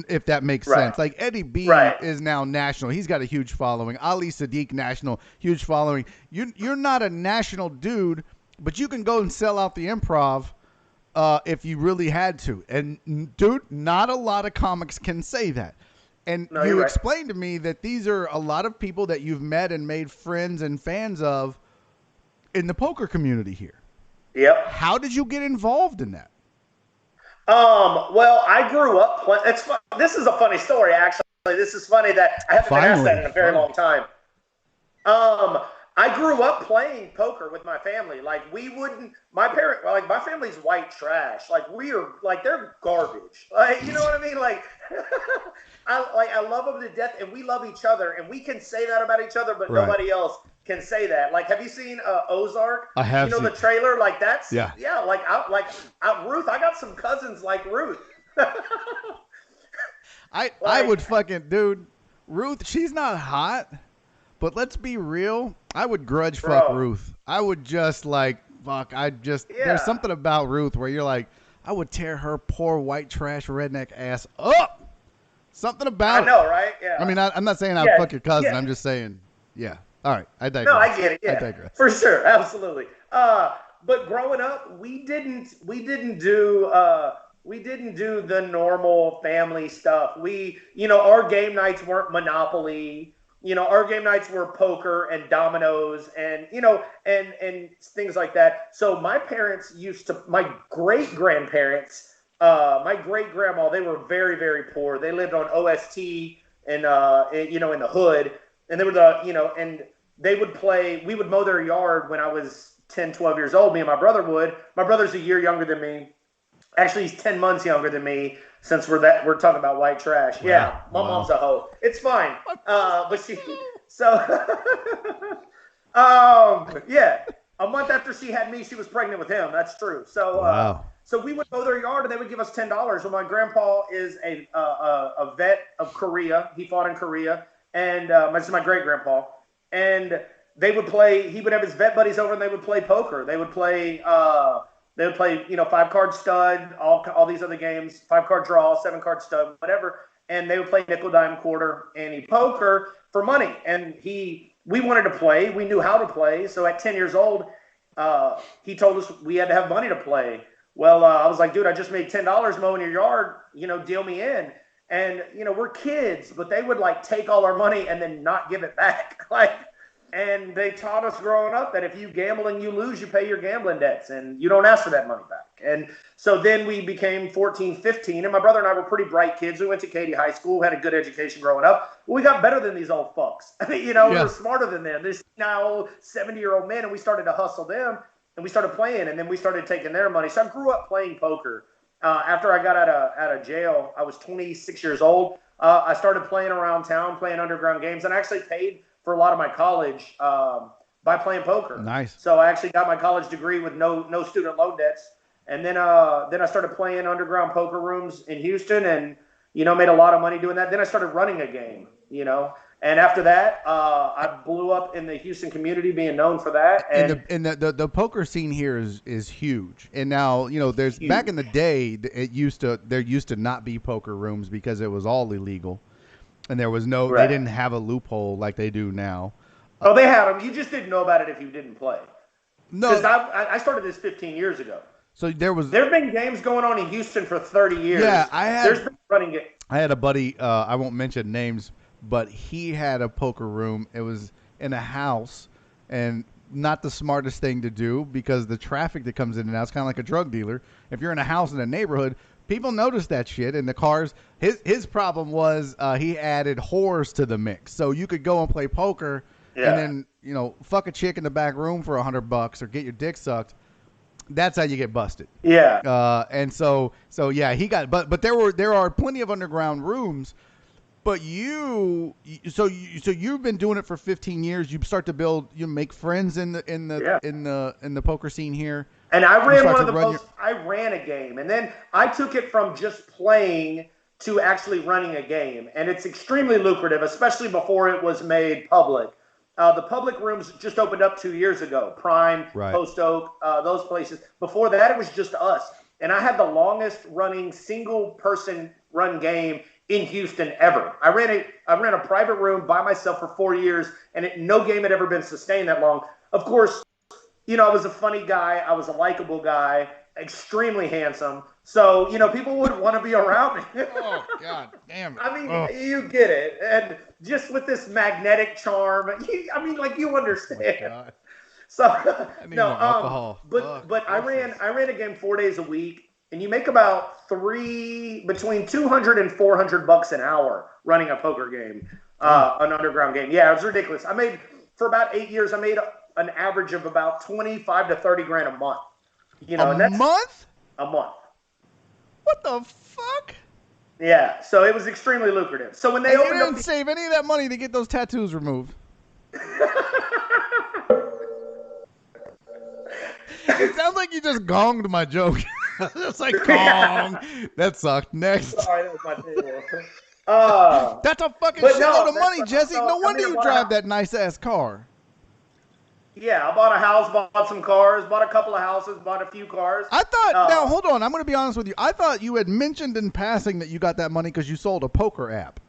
[SPEAKER 1] If that makes sense. Like Eddie B is now national. He's got a huge following. Ali Sadiq, national, huge following. You're not a national dude, but you can go and sell out the Improv if you really had to. And dude, not a lot of comics can say that. And you explained to me that these are a lot of people that you've met and made friends and fans of in the poker community here.
[SPEAKER 2] Yep.
[SPEAKER 1] How did you get involved in that?
[SPEAKER 2] Well, I grew up this is a funny story, actually. This is funny that I haven't been asked that in a very long time. I grew up playing poker with my family. Like, my family's white trash. Like, they're garbage. Like, you know what I mean? Like, I love them to death, and we love each other, and we can say that about each other, but nobody else can say that. Like, have you seen Ozark?
[SPEAKER 1] I have.
[SPEAKER 2] You know, the trailer? Like, that's
[SPEAKER 1] yeah.
[SPEAKER 2] Like Ruth. I got some cousins like Ruth.
[SPEAKER 1] I would fucking, dude. Ruth, she's not hot, but let's be real. I would grudge fuck Ruth. I would just fuck. There's something about Ruth where you're like, I would tear her poor white trash redneck ass up. Something about
[SPEAKER 2] it. I know, right? Yeah.
[SPEAKER 1] I mean, I'm not saying I'd fuck your cousin. I'm just saying, yeah. All right, I digress.
[SPEAKER 2] No, I get it. Yeah,
[SPEAKER 1] I digress.
[SPEAKER 2] For sure, absolutely. But growing up, we didn't do the normal family stuff. Our game nights weren't Monopoly. Our game nights were poker and dominoes and and things like that. So my parents my great grandparents, my great grandma, they were very, very poor. They lived on OST and in the hood. And they were and they would play, we would mow their yard when I was 10, 12 years old. Me and my brother would. My brother's a year younger than me. Actually, he's 10 months younger than me, since we're talking about white trash. Wow. Yeah, my mom's a hoe. It's fine. But a month after she had me, she was pregnant with him. That's true. So, so we would mow their yard, and they would give us $10. Well, my grandpa is a vet of Korea. He fought in Korea. And this is my great grandpa, and they would play. He would have his vet buddies over, and they would play poker. They would play. 5-card stud, all these other games, 5-card draw, 7-card stud, whatever. And they would play nickel, dime, quarter, ante poker for money. And we wanted to play. We knew how to play. So at 10 years old, he told us we had to have money to play. Well, I was like, dude, I just made $10 mowing your yard. Deal me in. And, we're kids, but they would take all our money and then not give it back. And they taught us growing up that if you gamble and you lose, you pay your gambling debts and you don't ask for that money back. And so then we became 14, 15, and my brother and I were pretty bright kids. We went to Katy High School, had a good education growing up. Well, we got better than these old fucks. We were smarter than them. This now 70-year-old men, and we started to hustle them, and we started playing, and then we started taking their money. So I grew up playing poker. After I got out of jail, I was 26 years old. I started playing around town, playing underground games, and I actually paid for a lot of my college by playing poker.
[SPEAKER 1] Nice.
[SPEAKER 2] So I actually got my college degree with no student loan debts. And then I started playing underground poker rooms in Houston and, made a lot of money doing that. Then I started running a game, And after that, I blew up in the Houston community, being known for that.
[SPEAKER 1] And the poker scene here is huge. And now, there's
[SPEAKER 2] huge.
[SPEAKER 1] back in the day, there used to not be poker rooms because it was all illegal, and there was no
[SPEAKER 2] Right.
[SPEAKER 1] they didn't have a loophole like they do now.
[SPEAKER 2] Oh, they had them. You just didn't know about it if you didn't play.
[SPEAKER 1] No,
[SPEAKER 2] Because I started this 15 years ago.
[SPEAKER 1] so
[SPEAKER 2] There've been games going on in Houston for 30 years.
[SPEAKER 1] Yeah,
[SPEAKER 2] there's been running games.
[SPEAKER 1] I had a buddy. I won't mention names, but he had a poker room. It was in a house, and not the smartest thing to do because the traffic that comes in and out is kind of like a drug dealer. If you're in a house in a neighborhood, people notice that shit. And the cars. His problem was he added whores to the mix, so you could go and play poker, and then fuck a chick in the back room for $100 or get your dick sucked. That's how you get busted.
[SPEAKER 2] Yeah.
[SPEAKER 1] And so yeah, he got but there are plenty of underground rooms. But you've been doing it for 15 years. You start to build, you make friends in the poker scene here.
[SPEAKER 2] And I ran a game, and then I took it from just playing to actually running a game, and it's extremely lucrative, especially before it was made public. The public rooms just opened up 2 years ago. Prime,
[SPEAKER 1] right.
[SPEAKER 2] Post Oak, those places. Before that, it was just us, and I had the longest running single person run game in Houston ever. I ran a private room by myself for 4 years, and no game had ever been sustained that long. Of course, I was a funny guy. I was a likable guy, extremely handsome. So, people would want to be around me.
[SPEAKER 1] Oh, God damn it.
[SPEAKER 2] I mean, You get it. And just with this magnetic charm, you understand.
[SPEAKER 1] Oh,
[SPEAKER 2] so,
[SPEAKER 1] I need more alcohol.
[SPEAKER 2] But I ran a game 4 days a week. And you make about between $200 and $400 an hour running a poker game, an underground game. Yeah, it was ridiculous. For about 8 years, I made an average of about 25 to 30 grand a month.
[SPEAKER 1] Month?
[SPEAKER 2] A month.
[SPEAKER 1] What the fuck?
[SPEAKER 2] Yeah, so it was extremely lucrative. So when they opened
[SPEAKER 1] you didn't save any of that money to get those tattoos removed. It sounds like you just gonged my joke. It's like gong. That sucked. Next.
[SPEAKER 2] Sorry, that was my table.
[SPEAKER 1] That's a fucking shitload of money, Jesse. No wonder you drive that nice ass car.
[SPEAKER 2] Yeah, I bought a house, bought some cars, bought a couple of houses, bought a few cars.
[SPEAKER 1] I thought, now hold on, I'm going to be honest with you. I thought you had mentioned in passing that you got that money because you sold a poker app.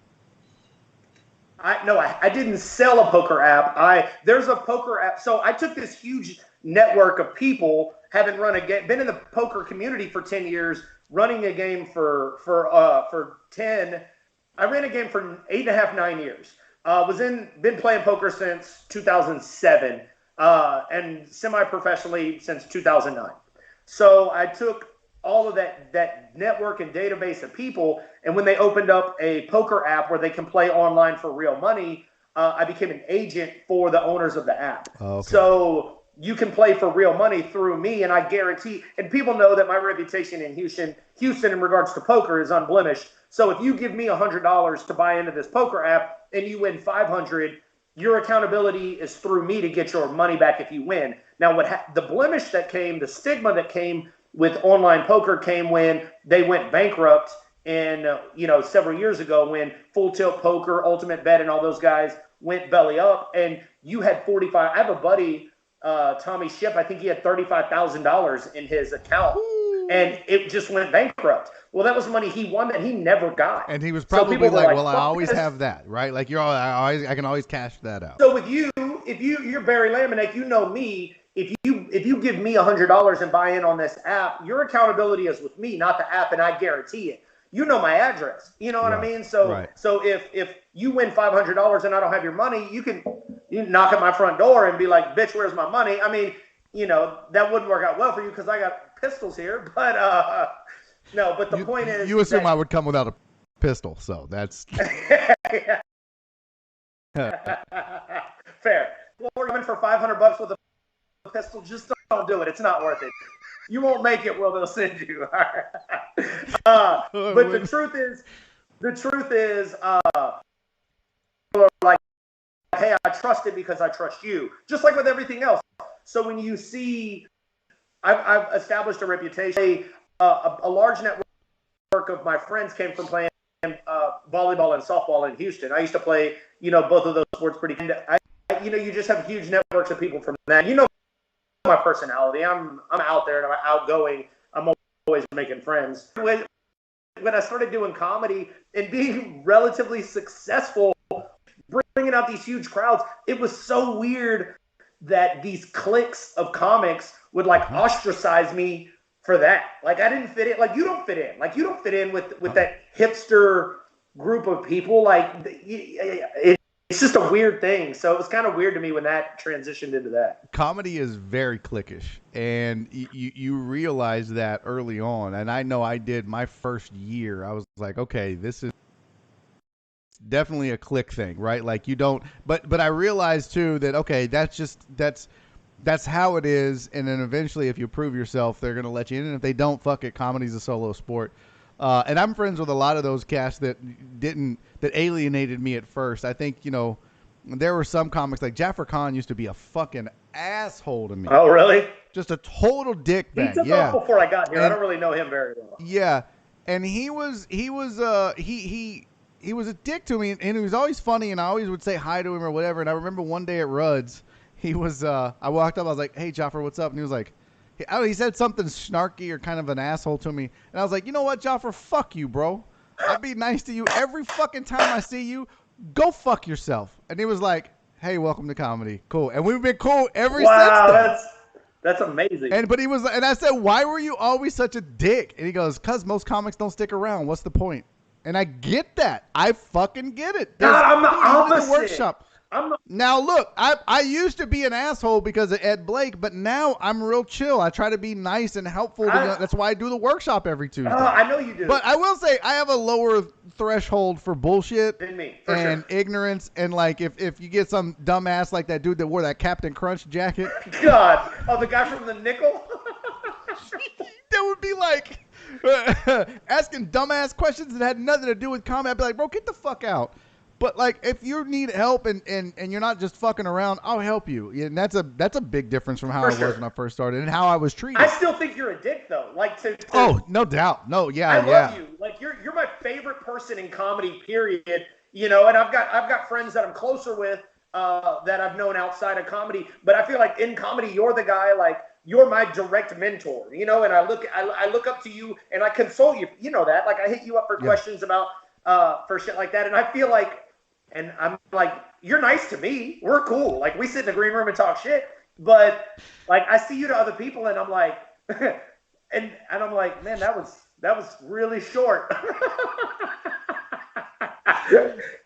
[SPEAKER 2] I didn't sell a poker app. There's a poker app. So I took this huge network of people, having run a game, been in the poker community for 10 years, running a game for 10. I ran a game for 8.5, 9 years. Been playing poker since 2007. And semi-professionally since 2009. So I took all of that network and database of people, and when they opened up a poker app where they can play online for real money, I became an agent for the owners of the app. Oh, okay. So you can play for real money through me, and I guarantee, and people know that my reputation in Houston in regards to poker is unblemished. So if you give me $100 to buy into this poker app and you win $500, your accountability is through me to get your money back if you win. Now, the blemish that came, the stigma that came with online poker came when they went bankrupt, and several years ago when Full Tilt Poker, Ultimate Bet, and all those guys went belly up, and you had 45. I have a buddy, Tommy Ship. I think he had $35,000 in his account. And it just went bankrupt. Well, that was money he won that he never got.
[SPEAKER 1] And he was probably like, well, I always have that, right? Like I can always cash that out.
[SPEAKER 2] So with you, if you're Barry Laminack, you know me. If you give me $100 and buy in on this app, your accountability is with me, not the app, and I guarantee it. You know my address. You know what I mean? So if you win $500 and I don't have your money, you knock at my front door and be like, bitch, where's my money? I mean, that wouldn't work out well for you because I got pistols here, but no. But the point is,
[SPEAKER 1] you assume I would come without a pistol, so that's
[SPEAKER 2] fair. Well, we're coming for $500 with a pistol. Just don't do it. It's not worth it. You won't make it. Well, they'll send you. But the truth is, like, hey, I trust it because I trust you. Just like with everything else. So when you see, I've established a reputation. A large network of my friends came from playing volleyball and softball in Houston. I used to play, both of those sports pretty. And you just have huge networks of people from that. My personality. I'm out there and I'm outgoing. I'm always making friends. When I started doing comedy and being relatively successful, bringing out these huge crowds, it was so weird that these cliques of comics would ostracize me for that. Like I didn't fit in. Like you don't fit in. Like you don't fit in with that hipster group of people. Like it's just a weird thing. So it was kind of weird to me when that transitioned into that.
[SPEAKER 1] Comedy is very cliquish, and you realize that early on. And I know I did my first year. I was like, okay, this is definitely a clique thing, right? Like you don't. But I realized too that okay, that's how it is. And then eventually, if you prove yourself, they're gonna let you in. And if they don't, fuck it. Comedy's a solo sport. And I'm friends with a lot of those casts that alienated me at first. I think, there were some comics like Jaffer Khan used to be a fucking asshole to me.
[SPEAKER 2] Oh, really?
[SPEAKER 1] Just a total dickbag.
[SPEAKER 2] He took off before I got here. I don't really know him very well.
[SPEAKER 1] Yeah. And he was a dick to me, and he was always funny, and I always would say hi to him or whatever. And I remember one day at Rudd's, he was, I walked up, I was like, hey, Jaffer, what's up? And he was like, he said something snarky or kind of an asshole to me. And I was like, you know what, Jaffer? Fuck you, bro. I'll be nice to you every fucking time I see you. Go fuck yourself. And he was like, hey, welcome to comedy. Cool. And we've been cool ever since then.
[SPEAKER 2] Wow, that's amazing.
[SPEAKER 1] But he was, and I said, why were you always such a dick? And he goes, because most comics don't stick around. What's the point? And I get that. I fucking get it.
[SPEAKER 2] I'm the opposite.
[SPEAKER 1] The workshop. Now look, I used to be an asshole because of Ed Blake, but now I'm real chill. I try to be nice and helpful. That's why I do the workshop every Tuesday.
[SPEAKER 2] I know you do.
[SPEAKER 1] But I will say I have a lower threshold for bullshit
[SPEAKER 2] than me,
[SPEAKER 1] and ignorance. And like if you get some dumbass like that dude that wore that Captain Crunch jacket.
[SPEAKER 2] God, the guy from the Nickel.
[SPEAKER 1] That would be like asking dumbass questions that had nothing to do with comedy. I'd be like, bro, get the fuck out. But like, if you need help and you're not just fucking around, I'll help you. And that's a big difference from how I was when I first started and how I was treated.
[SPEAKER 2] I still think you're a dick though. Like
[SPEAKER 1] oh, no doubt. No, yeah,
[SPEAKER 2] I love you. Like you're my favorite person in comedy. Period. And I've got friends that I'm closer with that I've known outside of comedy. But I feel like in comedy, you're the guy. Like you're my direct mentor. And I look up to you and I console you. You know that. Like I hit you up for questions about for shit like that, and I feel like. And I'm like, you're nice to me. We're cool. Like we sit in the green room and talk shit. But like I see you to other people, and I'm like, and I'm like, man, that was really short.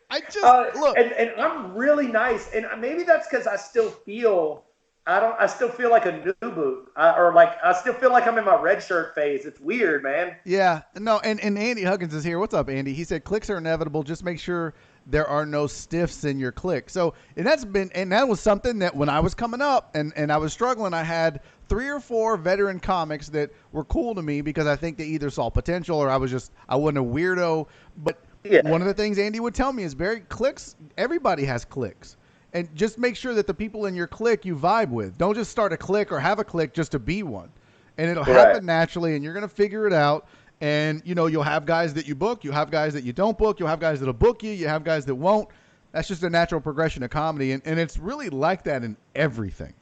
[SPEAKER 1] I just look,
[SPEAKER 2] and I'm really nice, and maybe that's because I still feel like a new boot, or like I still feel like I'm in my red shirt phase. It's weird, man.
[SPEAKER 1] Yeah, no, and Andy Huggins is here. What's up, Andy? He said clicks are inevitable. Just make sure there are no stiffs in your clique. So, and that was something that when I was coming up and I was struggling, I had 3 or 4 veteran comics that were cool to me because I think they either saw potential or I wasn't a weirdo. But one of the things Andy would tell me is cliques. Everybody has cliques. And just make sure that the people in your clique you vibe with. Don't just start a clique or have a clique just to be one. And it'll happen naturally, and you're going to figure it out. And, you'll have guys that you book. You'll have guys that you don't book. You'll have guys that'll book you. You have guys that won't. That's just a natural progression of comedy. And it's really like that in everything.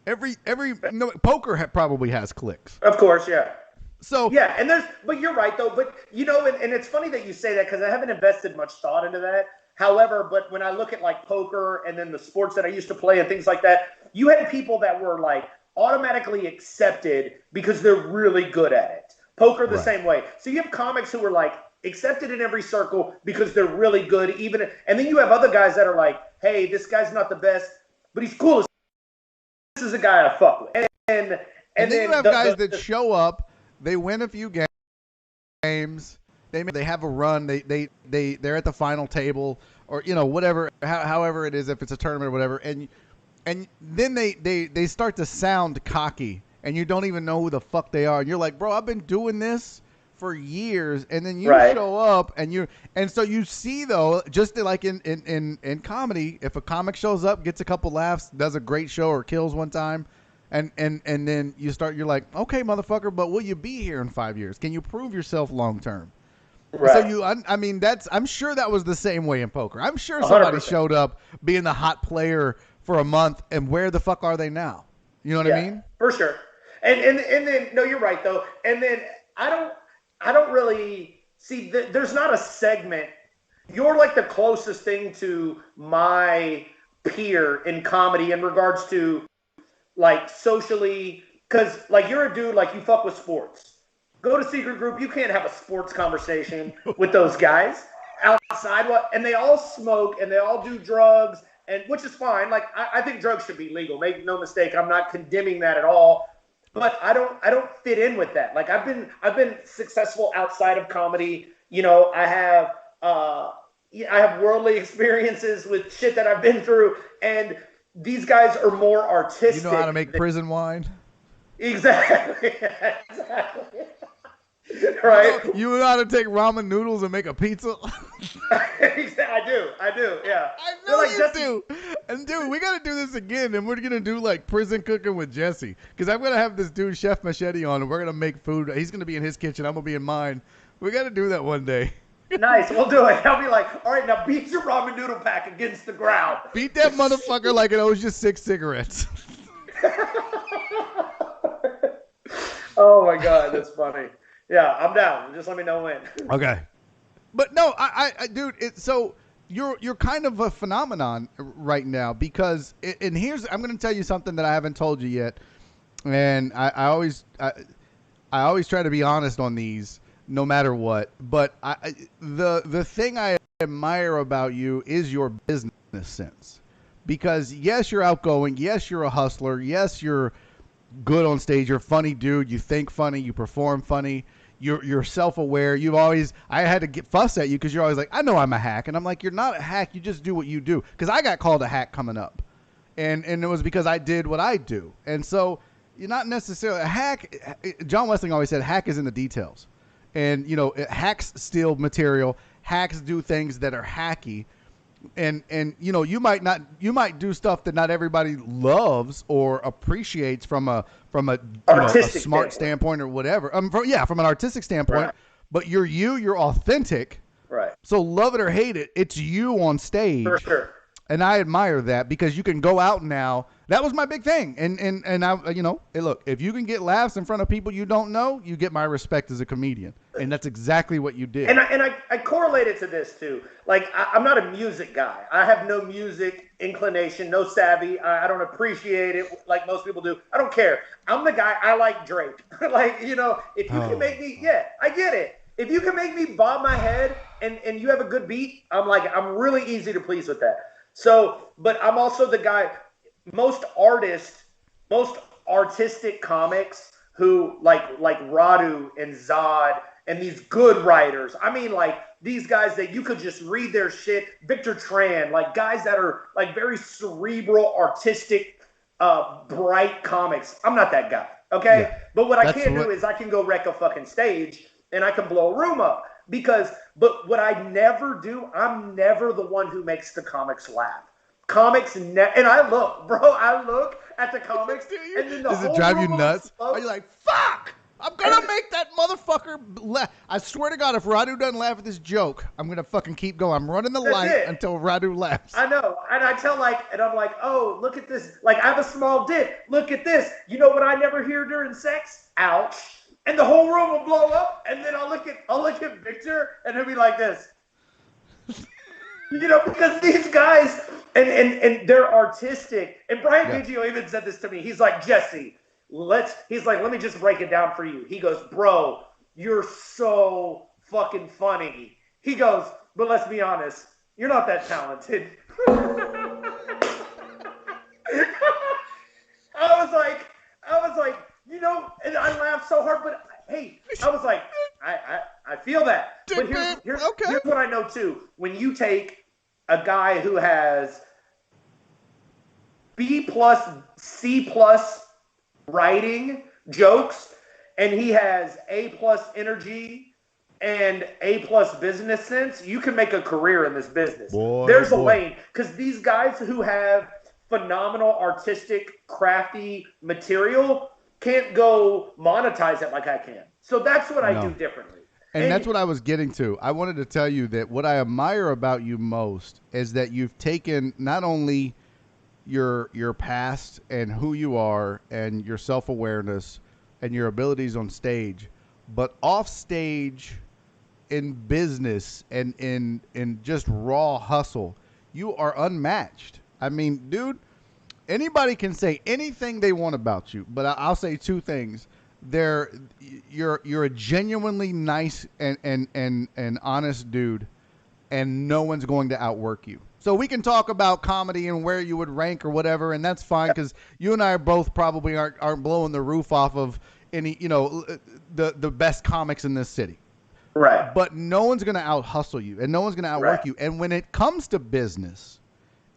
[SPEAKER 1] Poker probably has cliques.
[SPEAKER 2] Of course, yeah.
[SPEAKER 1] So
[SPEAKER 2] yeah, but you're right, though. But, and it's funny that you say that because I haven't invested much thought into that. However, but when I look at like poker and then the sports that I used to play and things like that, you had people that were like automatically accepted because they're really good at it. Poker the same way. So you have comics who are like accepted in every circle because they're really good. And then you have other guys that are like, hey, this guy's not the best, but he's cool. This is a guy I fuck with. And
[SPEAKER 1] then you have guys that show up, they win a few games, they have a run, they're at the final table or whatever, however it is, if it's a tournament or whatever, and then they start to sound cocky. And you don't even know who the fuck they are. And you're like, bro, I've been doing this for years. And then you show up and so you see though, just like in comedy, if a comic shows up, gets a couple laughs, does a great show or kills one time, and then you're like, okay, motherfucker, but will you be here in 5 years? Can you prove yourself long term? So
[SPEAKER 2] Right.
[SPEAKER 1] I mean, I'm sure that was the same way in poker. I'm sure somebody
[SPEAKER 2] 100%.
[SPEAKER 1] showed up being the hot player for a month, and where the fuck are they now? You know what I
[SPEAKER 2] Yeah,
[SPEAKER 1] mean?
[SPEAKER 2] for sure. And then no, you're right though. And then I don't I don't really see there's not a segment. You're like the closest thing to my peer in comedy in regards to like socially, because like you're a dude, like you fuck with sports. Go to secret group, you can't have a sports conversation with those guys outside. What? And they all smoke and they all do drugs, and which is fine. Like I think drugs should be legal. Make no mistake, I'm not condemning that at all. But I don't fit in with that. Like I've been successful outside of comedy. You know, I have worldly experiences with shit that I've been through, and these guys are more
[SPEAKER 1] You know how to
[SPEAKER 2] artistic.
[SPEAKER 1] make prison wine?
[SPEAKER 2] Exactly. Exactly.
[SPEAKER 1] You
[SPEAKER 2] Right.
[SPEAKER 1] you know how to take ramen noodles and make a pizza?
[SPEAKER 2] I do. I do. Yeah.
[SPEAKER 1] I
[SPEAKER 2] They're
[SPEAKER 1] know
[SPEAKER 2] like
[SPEAKER 1] you
[SPEAKER 2] Jesse.
[SPEAKER 1] do. And dude, we got to do this again, and we're gonna do like prison cooking with Jesse, because I'm gonna have this dude Chef Machete on, and we're gonna make food. He's gonna be in his kitchen. I'm gonna be in mine. We got to do that one day.
[SPEAKER 2] Nice. We'll do it. I'll be like, all right, now beat your ramen noodle pack against the ground.
[SPEAKER 1] Beat that motherfucker like it owes you 6 cigarettes.
[SPEAKER 2] Oh my god, that's funny. Yeah, I'm down. Just let me know when.
[SPEAKER 1] Okay. But no, dude, so you're kind of a phenomenon right now, because and here's, I'm going to tell you something that I haven't told you yet, and I always try to be honest on these, no matter what. But the thing I admire about you is your business sense, because yes, you're outgoing, yes, you're a hustler, yes, you're good on stage, you're a funny dude, you think funny, you perform funny. You're self-aware. I had to get fuss at you because you're always like, I know I'm a hack. And I'm like, you're not a hack. You just do what you do. Because I got called a hack coming up. And it was because I did what I do. And so you're not necessarily a hack. John Westling always said hack is in the details. And, hacks steal material. Hacks do things that are hacky. And you might do stuff that not everybody loves or appreciates from a a
[SPEAKER 2] Artistic
[SPEAKER 1] smart standpoint or whatever. From an artistic standpoint.
[SPEAKER 2] Right.
[SPEAKER 1] But you're authentic.
[SPEAKER 2] Right.
[SPEAKER 1] So love it or hate it, it's you on stage.
[SPEAKER 2] For sure.
[SPEAKER 1] And I admire that, because you can go out now. That was my big thing. And I, hey, look, if you can get laughs in front of people you don't know, you get my respect as a comedian. And that's exactly what you did.
[SPEAKER 2] And I correlate it to this too. Like I'm not a music guy. I have no music inclination, no savvy. I don't appreciate it like most people do. I don't care. I'm the guy. I like Drake. Like, if you can make me, yeah, I get it. If you can make me bob my head and you have a good beat, I'm really easy to please with that. So, but I'm also the guy. Most artistic comics who like Radu and Zod and these good writers. I mean, like these guys that you could just read their shit. Victor Tran, like guys that are like very cerebral, artistic, bright comics. I'm not that guy. Okay. Yeah. But what I can do is I can go wreck a fucking stage and I can blow a room up. But what I never do, I'm never the one who makes the comics laugh. And I look at the comics, and then
[SPEAKER 1] does it drive you nuts? Are you like, fuck? I'm gonna make that motherfucker laugh. I swear to God, if Radu doesn't laugh at this joke, I'm gonna fucking keep going. I'm running the light until Radu laughs.
[SPEAKER 2] I know, and I'm like, oh, look at this. Like, I have a small dick. Look at this. You know what I never hear during sex? Ouch. And the whole room will blow up, and then I'll look at Victor, and he'll be like this. Because these guys, and they're artistic. And Brian Biggio even said this to me. He's like, Jesse, let me just break it down for you. He goes, bro, you're so fucking funny. He goes, but let's be honest, you're not that talented. I was like, and I laughed so hard, but hey, I was like, I feel that. But here's what I know too. When you take a guy who has B+, C+ writing jokes, and he has A+ energy and A+ business sense, you can make a career in this business. There's a lane, because these guys who have phenomenal artistic, crafty material can't go monetize it like I can. So that's what I do differently.
[SPEAKER 1] And that's what I was getting to. I wanted to tell you that what I admire about you most is that you've taken not only your past and who you are and your self-awareness and your abilities on stage, but off stage in business and in just raw hustle, you are unmatched. I mean, dude, anybody can say anything they want about you, but I'll say two things. You're a genuinely nice and honest dude, and no one's going to outwork you. So we can talk about comedy and where you would rank or whatever, and that's fine because you and I are both probably aren't blowing the roof off of any the best comics in this city.
[SPEAKER 2] Right.
[SPEAKER 1] But no one's going to out hustle you, and no one's going to outwork you. And when it comes to business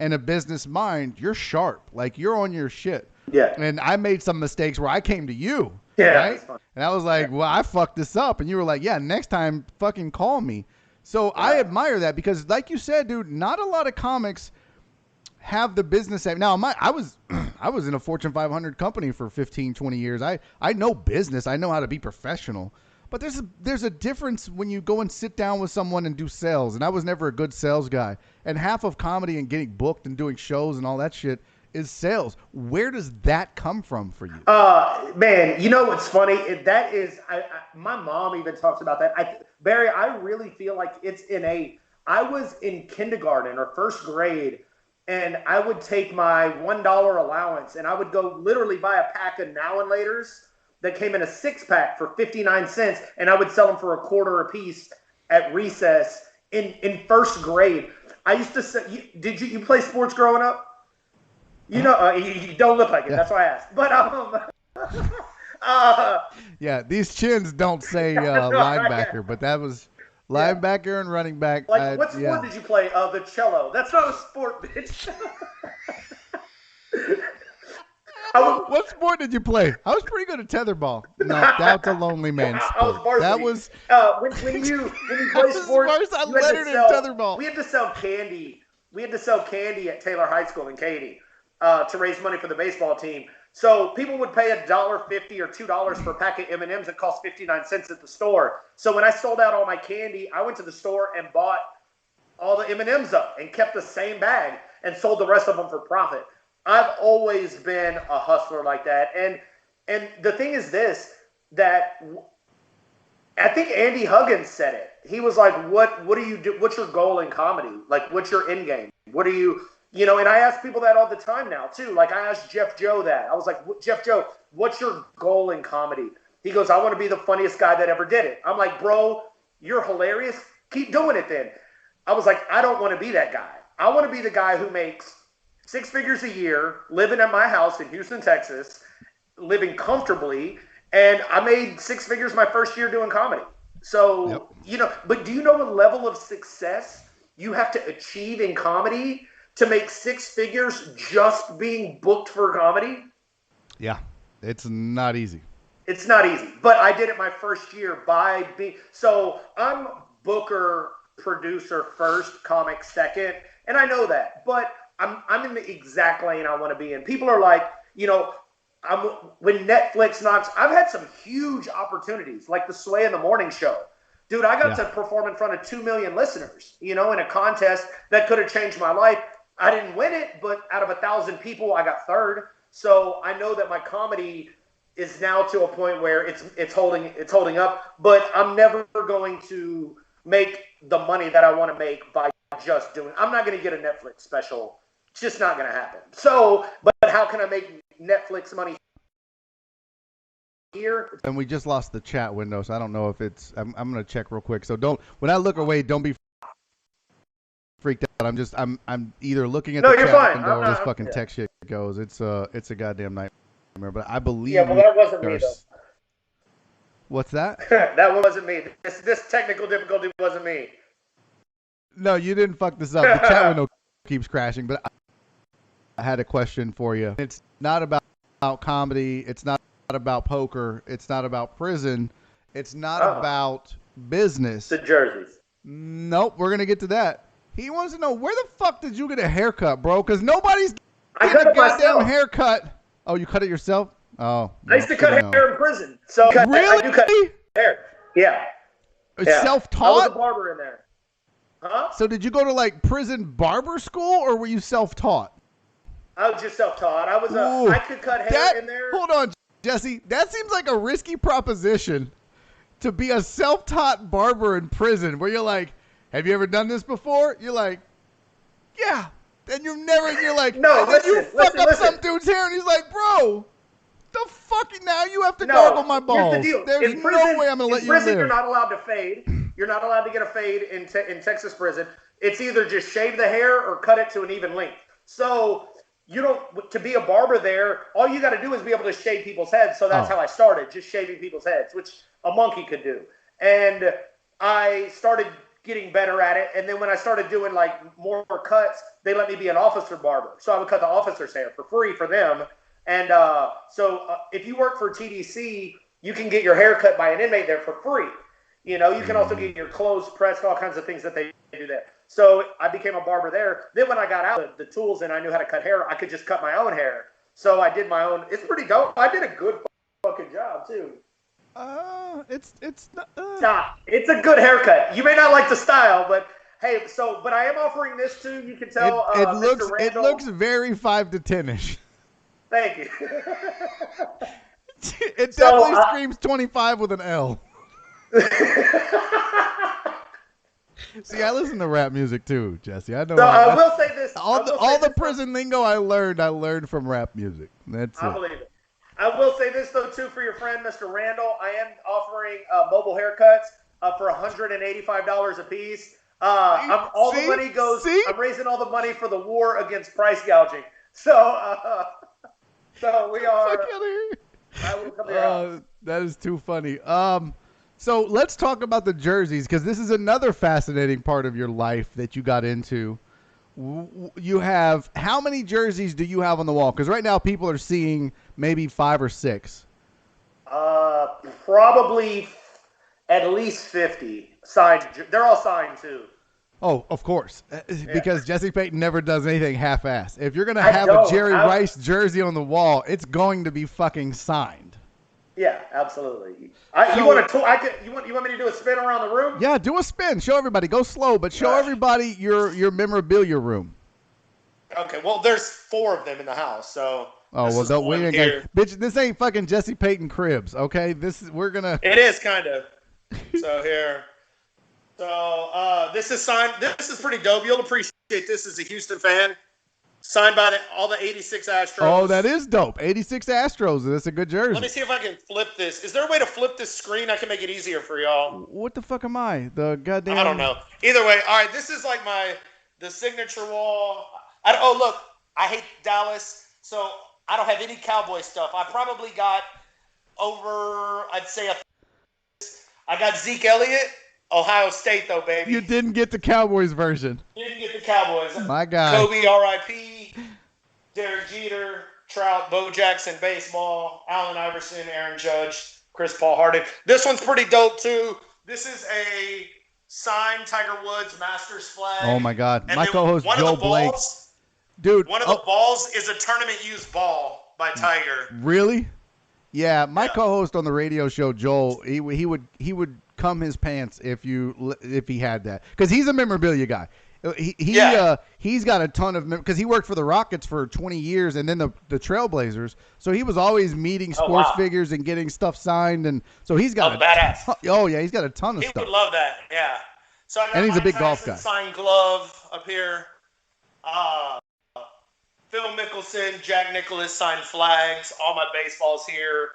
[SPEAKER 1] and a business mind, you're sharp. Like, you're on your shit.
[SPEAKER 2] Yeah.
[SPEAKER 1] And I made some mistakes where I came to you.
[SPEAKER 2] Yeah.
[SPEAKER 1] Right? And I was like, well, I fucked this up. And you were like, yeah, next time fucking call me. So I admire that because, like you said, dude, not a lot of comics have the business. Now, I was in a Fortune 500 company for 15, 20 years. I know business. I know how to be professional. But there's a difference when you go and sit down with someone and do sales. And I was never a good sales guy. And half of comedy and getting booked and doing shows and all that shit is sales. Where does that come from for you?
[SPEAKER 2] Man, you know what's funny? My mom even talks about that. Barry, I really feel like it's innate. I was in kindergarten or first grade, and I would take my $1 allowance, and I would go literally buy a pack of Now and Laters that came in a 6-pack for 59 cents, and I would sell them for $0.25 a piece at recess in first grade. I used to say, did you play sports growing up? You know, you don't look like it. That's why I asked. But
[SPEAKER 1] yeah, these chins don't say linebacker, but that was linebacker and running back.
[SPEAKER 2] Like, what sport did you play? The cello. That's not a sport, bitch.
[SPEAKER 1] What sport did you play? I was pretty good at tetherball. No, that's a lonely man sport.
[SPEAKER 2] I was varsity.
[SPEAKER 1] That was
[SPEAKER 2] when you play sports.
[SPEAKER 1] I lettered in tetherball.
[SPEAKER 2] We had to sell candy. We had to sell candy at Taylor High School in Katy to raise money for the baseball team. So people would pay $1.50 or $2 for a pack of M&Ms that cost 59 cents at the store. So when I sold out all my candy, I went to the store and bought all the M&Ms up and kept the same bag and sold the rest of them for profit. I've always been a hustler like that. And the thing is this, that I think Andy Huggins said it. He was like, what do you do? What's your goal in comedy? Like, what's your end game? What do you, and I ask people that all the time now too. Like, I asked Jeff Joe that. I was like, Jeff Joe, what's your goal in comedy? He goes, I want to be the funniest guy that ever did it. I'm like, bro, you're hilarious. Keep doing it then. I was like, I don't want to be that guy. I want to be the guy who makes 6 figures a year, living at my house in Houston, Texas, living comfortably. And I made 6 figures my first year doing comedy. So, but do you know what level of success you have to achieve in comedy to make 6 figures just being booked for comedy?
[SPEAKER 1] Yeah, it's not easy.
[SPEAKER 2] It's not easy. But I did it my first year by being, so I'm booker, producer first, comic second. And I know that, but I'm in the exact lane I want to be in. People are like, when Netflix knocks, I've had some huge opportunities, like the Sway in the Morning Show. Dude, I got to perform in front of 2 million listeners, in a contest that could have changed my life. I didn't win it, but out of 1,000 people, I got third. So I know that my comedy is now to a point where it's holding up, but I'm never going to make the money that I want to make by just doing. I'm not going to get a Netflix special. It's just not going to happen. So, but how can I make Netflix money here?
[SPEAKER 1] And we just lost the chat window, so I don't know if it's. I'm going to check real quick. So when I look away, don't be freaked out. I'm either looking at the chat window or this fucking text shit goes. It's a goddamn nightmare. But I believe.
[SPEAKER 2] Yeah, well, that wasn't me though.
[SPEAKER 1] What's that?
[SPEAKER 2] That wasn't me. This technical difficulty wasn't me.
[SPEAKER 1] No, you didn't fuck this up. The chat window keeps crashing, but I had a question for you. It's not about comedy. It's not about poker. It's not about prison. It's not about business.
[SPEAKER 2] The jerseys.
[SPEAKER 1] Nope, we're going to get to that. He wants to know, where the fuck did you get a haircut, bro? Because nobody's getting a goddamn haircut. Oh, you cut it yourself? Oh.
[SPEAKER 2] I used to cut hair in prison. So
[SPEAKER 1] really?
[SPEAKER 2] I do cut hair. Yeah. Yeah, I was
[SPEAKER 1] Self-taught?
[SPEAKER 2] a barber in there. Huh?
[SPEAKER 1] So did you go to like prison barber school, or were you self-taught?
[SPEAKER 2] I was just self-taught. I
[SPEAKER 1] Ooh,
[SPEAKER 2] could cut hair
[SPEAKER 1] that.
[SPEAKER 2] in there.
[SPEAKER 1] Hold on, Jesse. That seems like a risky proposition to be a self-taught barber in prison, where you're like, "Have you ever done this before?" You're like, "Yeah." Then you're like,
[SPEAKER 2] No,
[SPEAKER 1] and then you fuck up
[SPEAKER 2] listen.
[SPEAKER 1] some dude's hair, and he's like, "Bro, the fuck now you have to gargle
[SPEAKER 2] No,
[SPEAKER 1] my
[SPEAKER 2] here's the
[SPEAKER 1] balls.
[SPEAKER 2] deal.
[SPEAKER 1] There's no way I'm gonna let you live."
[SPEAKER 2] You're not allowed to fade. You're not allowed to get a fade in Texas prison. It's either just shave the hair or cut it to an even length. So you don't to be a barber there. All you got to do is be able to shave people's heads. So that's how I started, just shaving people's heads, which a monkey could do. And I started getting better at it. And then when I started doing like more cuts, they let me be an officer barber. So I would cut the officer's hair for free for them. And so if you work for TDC, you can get your hair cut by an inmate there for free. You know, you can also get your clothes pressed, all kinds of things that they do there. So I became a barber there. Then when I got out the tools and I knew how to cut hair, I could just cut my own hair. So I did my own. It's pretty dope. I did a good fucking job too.
[SPEAKER 1] It's not.
[SPEAKER 2] Stop. It's a good haircut. You may not like the style, but hey, but I am offering this too. You can tell
[SPEAKER 1] It looks very 5 to 10ish.
[SPEAKER 2] Thank you.
[SPEAKER 1] It definitely screams 25 with an L. See, I listen to rap music too, Jesse. I know.
[SPEAKER 2] So I will say this.
[SPEAKER 1] All the prison lingo I learned from rap music. That's it.
[SPEAKER 2] I believe it. I will say this though too for your friend Mr. Randall. I am offering mobile haircuts for $185 a piece. The money goes.
[SPEAKER 1] See?
[SPEAKER 2] I'm raising all the money for the war against price gouging. So we are. I will come here.
[SPEAKER 1] That is too funny. So let's talk about the jerseys, because this is another fascinating part of your life that you got into. You have, how many jerseys do you have on the wall? Because right now people are seeing maybe 5 or 6.
[SPEAKER 2] Probably at least 50 signed. They're all signed too.
[SPEAKER 1] Oh, of course, because Jesse Peyton never does anything half-assed. If you're gonna have a Jerry Rice jersey on the wall, it's going to be fucking signed.
[SPEAKER 2] Yeah, absolutely. You want me to do a spin around the room?
[SPEAKER 1] Yeah, do a spin. Show everybody. Go slow, but show everybody your memorabilia room.
[SPEAKER 2] Okay. Well, there's 4 of them in the house, so.
[SPEAKER 1] Oh well, we ain't got, bitch. This ain't fucking Jesse Peyton cribs, okay? We're gonna.
[SPEAKER 2] It is kind of. So here. So this is signed. This is pretty dope. You'll appreciate this as a Houston fan. Signed by all the 86 Astros.
[SPEAKER 1] Oh, that is dope. 86 Astros. That's a good jersey.
[SPEAKER 2] Let me see if I can flip this. Is there a way to flip this screen? I can make it easier for y'all.
[SPEAKER 1] What the fuck am I? The goddamn.
[SPEAKER 2] I don't know. Either way, all right. This is like the signature wall. Look, I hate Dallas, so I don't have any Cowboy stuff. I probably got over. I'd say I got Zeke Elliott. Ohio State, though, baby.
[SPEAKER 1] You didn't get the Cowboys version.
[SPEAKER 2] You didn't get the Cowboys.
[SPEAKER 1] My God.
[SPEAKER 2] Kobe, R.I.P., Derek Jeter, Trout, Bo Jackson, baseball, Allen Iverson, Aaron Judge, Chris Paul Harden. This one's pretty dope, too. This is a signed Tiger Woods Masters flag.
[SPEAKER 1] Oh, my God.
[SPEAKER 2] And
[SPEAKER 1] my co-host, Joe Blake.
[SPEAKER 2] Dude. One of the balls is a tournament-used ball by Tiger.
[SPEAKER 1] Really? Yeah, my co-host on the radio show, Joel, he would cum his pants if he had that, because he's a memorabilia guy. He's got a ton of because he worked for the Rockets for 20 years and then the Trailblazers, so he was always meeting sports figures and getting stuff signed, and so he's got
[SPEAKER 2] badass.
[SPEAKER 1] Oh yeah, he's got a ton of stuff.
[SPEAKER 2] He would love that. Yeah. So I got
[SPEAKER 1] and he's a big
[SPEAKER 2] Tyson
[SPEAKER 1] golf guy.
[SPEAKER 2] Signed glove up here. Phil Mickelson, Jack Nicklaus signed flags. All my baseballs here.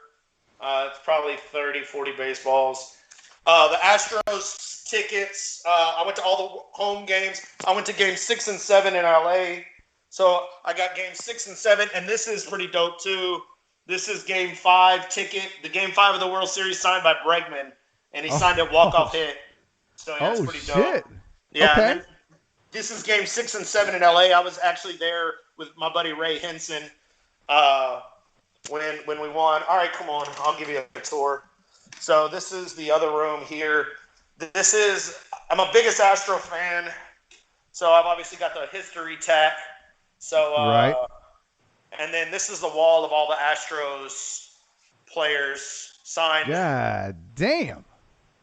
[SPEAKER 2] It's probably 30, 40 baseballs. The Astros tickets. I went to all the home games. I went to game 6 and 7 in LA. So I got game 6 and 7, and this is pretty dope too. This is game 5 ticket. The game 5 of the World Series signed by Bregman, and he signed a walk-off hit. So yeah, it's pretty dope. Yeah.
[SPEAKER 1] Okay.
[SPEAKER 2] This is game 6 and 7 in LA. I was actually there with my buddy Ray Henson when we won. All right, come on. I'll give you a tour. So this is the other room here. I'm a biggest Astro fan, so I've obviously got the history tack. So
[SPEAKER 1] right.
[SPEAKER 2] And then this is the wall of all the Astros players signed.
[SPEAKER 1] God damn.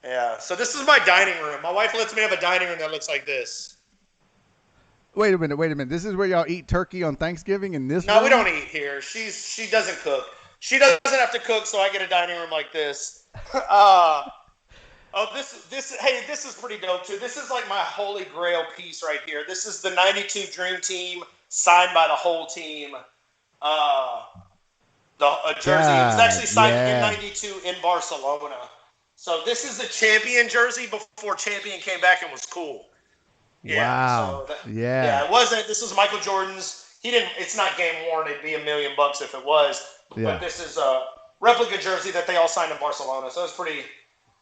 [SPEAKER 2] Yeah. So this is my dining room. My wife lets me have a dining room that looks like this.
[SPEAKER 1] Wait a minute. This is where y'all eat turkey on Thanksgiving in this
[SPEAKER 2] No,
[SPEAKER 1] room?
[SPEAKER 2] we don't eat here. She doesn't cook. She doesn't have to cook, so I get a dining room like this. This is pretty dope too. This is like my holy grail piece right here. This is the '92 Dream Team signed by the whole team. The jersey. It was actually signed in '92 in Barcelona. So this is the champion jersey before champion came back and was cool. Yeah.
[SPEAKER 1] Wow.
[SPEAKER 2] Yeah. It wasn't. This was Michael Jordan's. He didn't. It's not game worn. It'd be $1 million if it was. But this is a replica jersey that they all signed in Barcelona. So it's pretty.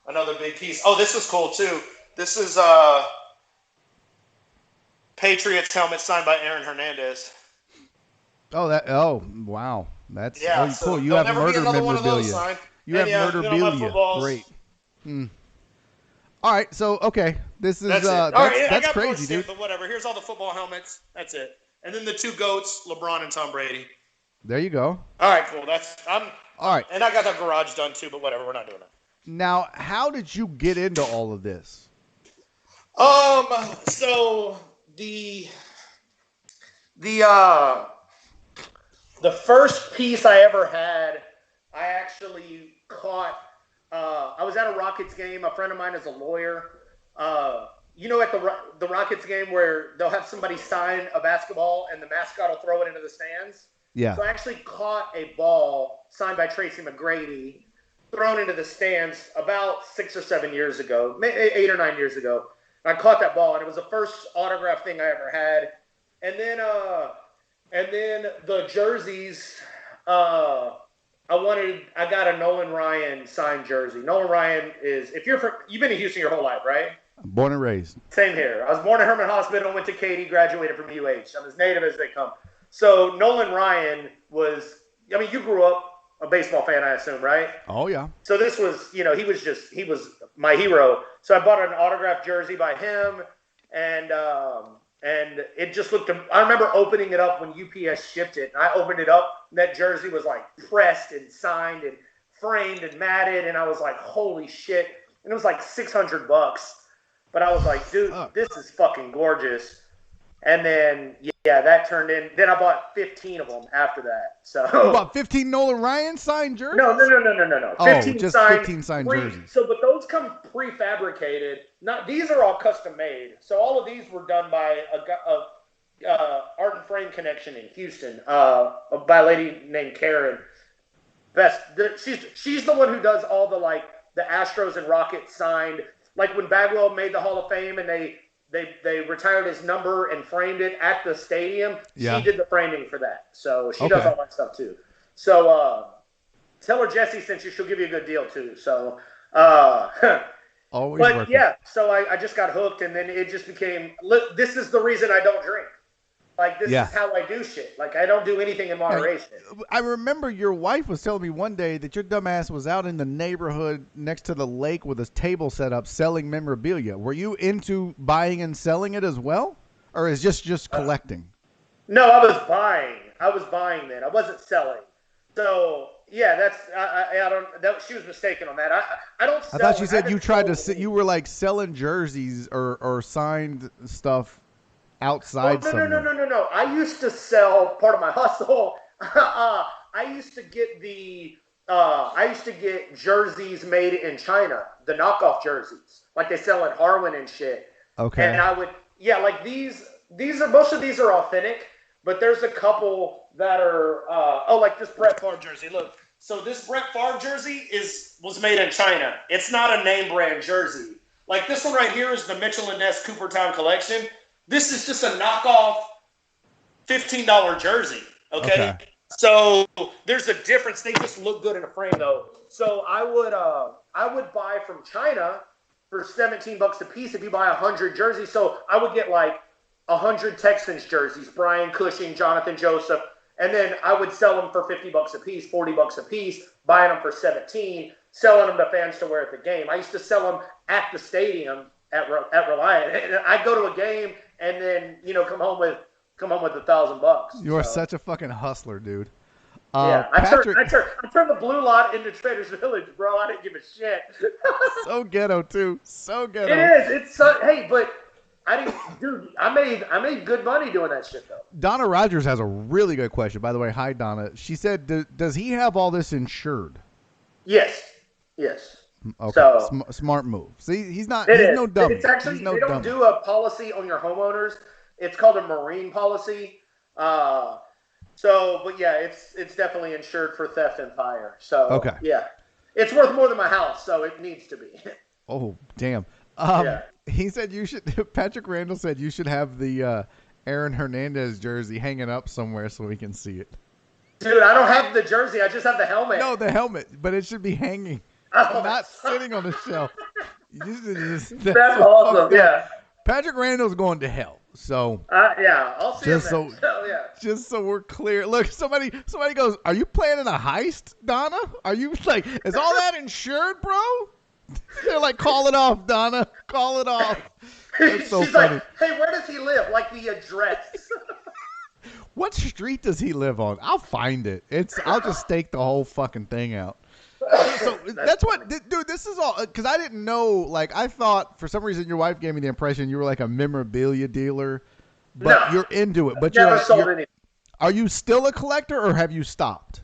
[SPEAKER 2] Another big piece. Oh, this is cool too. This is Patriots helmet signed by Aaron Hernandez.
[SPEAKER 1] Oh, wow. That's cool. You have
[SPEAKER 2] murder
[SPEAKER 1] memorabilia. You have murderabilia. Great. All right, so okay, this is that's crazy, dude.
[SPEAKER 2] But whatever. Here's all the football helmets. That's it. And then the two goats, LeBron and Tom Brady.
[SPEAKER 1] There you go.
[SPEAKER 2] All right, cool.
[SPEAKER 1] All right.
[SPEAKER 2] And I got the garage done too, but whatever. We're not doing that.
[SPEAKER 1] Now, how did you get into all of this?
[SPEAKER 2] So the first piece I ever had, I actually caught. I was at a Rockets game. A friend of mine is a lawyer. At the Rockets game where they'll have somebody sign a basketball and the mascot will throw it into the stands.
[SPEAKER 1] Yeah.
[SPEAKER 2] So I actually caught a ball signed by Tracy McGrady, thrown into the stands about 6 or 7 years ago, 8 or 9 years ago. I caught that ball, and it was the first autograph thing I ever had. And then the jerseys, I got a Nolan Ryan signed jersey. Nolan Ryan is, you've been in Houston your whole life, right?
[SPEAKER 1] Born and raised.
[SPEAKER 2] Same here. I was born at Herman Hospital, went to Katy, graduated from UH. I'm as native as they come. So Nolan Ryan you grew up a baseball fan, I assume, right?
[SPEAKER 1] Oh, yeah.
[SPEAKER 2] So this was, he was my hero. So I bought an autographed jersey by him, and it just looked, I remember opening it up when UPS shipped it. And I opened it up, and that jersey was like pressed and signed and framed and matted, and I was like, holy shit. And it was like $600. But I was like, dude, this is fucking gorgeous. And then, that turned in. Then I bought 15 of them after that. So
[SPEAKER 1] you bought 15 Nolan Ryan signed jerseys?
[SPEAKER 2] No. 15
[SPEAKER 1] just
[SPEAKER 2] signed,
[SPEAKER 1] 15 signed jerseys.
[SPEAKER 2] So, but those come prefabricated. These are all custom made. So all of these were done by a art and frame connection in Houston, by a lady named Karen. She's the one who does all the Astros and Rockets signed. Like when Bagwell made the Hall of Fame and they retired his number and framed it at the stadium. Yeah. She did the framing for that. So she does all that stuff too. So tell her Jesse sent you. She'll give you a good deal too. So
[SPEAKER 1] always
[SPEAKER 2] but
[SPEAKER 1] working.
[SPEAKER 2] Yeah, so I just got hooked, and then it just became, this is the reason I don't drink. Like, this is how I do shit. Like, I don't do anything in moderation.
[SPEAKER 1] I remember your wife was telling me one day that your dumbass was out in the neighborhood next to the lake with a table set up selling memorabilia. Were you into buying and selling it as well? Or is just collecting?
[SPEAKER 2] No, I was buying. I was buying then. I wasn't selling. So, yeah, that's, I don't, she was mistaken on that. I don't sell.
[SPEAKER 1] I thought you said you tried to, you were like selling jerseys or signed stuff outside.
[SPEAKER 2] No. I used to sell, part of my hustle. I used to get jerseys made in China, the knockoff jerseys, like they sell at Harwin and shit.
[SPEAKER 1] Okay.
[SPEAKER 2] And I would, like these are, most of these are authentic, but there's a couple that are, like this Brett Favre jersey. Look, so this Brett Favre jersey was made in China. It's not a name brand jersey. Like this one right here is the Mitchell & Ness Coopertown collection. This is just a knockoff $15 jersey, okay? So there's a difference. They just look good in a frame, though. So I would buy from China for $17 a piece if you buy 100 jerseys. So I would get like 100 Texans jerseys, Brian Cushing, Jonathan Joseph, and then I would sell them for $50 a piece, $40 a piece, buying them for 17, selling them to fans to wear at the game. I used to sell them at the stadium at Reliant. I'd go to a game and then come home with $1,000.
[SPEAKER 1] You are such a fucking hustler, dude.
[SPEAKER 2] Yeah,
[SPEAKER 1] Patrick,
[SPEAKER 2] I turned the blue lot into Trader's Village, bro. I didn't give a shit.
[SPEAKER 1] so ghetto too. So
[SPEAKER 2] It
[SPEAKER 1] ghetto.
[SPEAKER 2] is. It's so, hey, but I didn't, dude. I made good money doing that shit though.
[SPEAKER 1] Donna Rogers has a really good question. By the way, hi Donna. She said, "Does he have all this insured?"
[SPEAKER 2] Yes, yes.
[SPEAKER 1] Okay,
[SPEAKER 2] So
[SPEAKER 1] smart move. See, he's not.
[SPEAKER 2] it
[SPEAKER 1] He's
[SPEAKER 2] is.
[SPEAKER 1] no dummy.
[SPEAKER 2] It's actually
[SPEAKER 1] He's no
[SPEAKER 2] they don't
[SPEAKER 1] dummy.
[SPEAKER 2] do a policy on your homeowners. It's called a marine policy. But yeah, it's definitely insured for theft and fire. So
[SPEAKER 1] Okay.
[SPEAKER 2] yeah, it's worth more than my house, so it needs to be.
[SPEAKER 1] Oh damn.
[SPEAKER 2] Yeah.
[SPEAKER 1] He said you should. Patrick Randall said you should have the Aaron Hernandez jersey hanging up somewhere so we can see it.
[SPEAKER 2] Dude, I don't have the jersey. I just have the helmet.
[SPEAKER 1] No, the helmet, but it should be hanging, not sitting on the shelf.
[SPEAKER 2] That's awesome. Yeah.
[SPEAKER 1] Patrick Randall's going to hell. So
[SPEAKER 2] yeah, I'll see
[SPEAKER 1] just
[SPEAKER 2] him
[SPEAKER 1] so
[SPEAKER 2] yeah.
[SPEAKER 1] just so we're clear. Look, somebody goes, "Are you planning a heist, Donna? Are you like, is all that insured, bro?" They're like, "Call it off, Donna. Call it off." That's so
[SPEAKER 2] She's
[SPEAKER 1] funny.
[SPEAKER 2] like, "Hey, where does he live? Like the address."
[SPEAKER 1] What street does he live on? I'll find it. I'll just stake the whole fucking thing out. So that's what, dude. This is all because I didn't know. Like, I thought for some reason your wife gave me the impression you were like a memorabilia dealer, but you're into it. But
[SPEAKER 2] never sold anything.
[SPEAKER 1] Are you still a collector or have you stopped?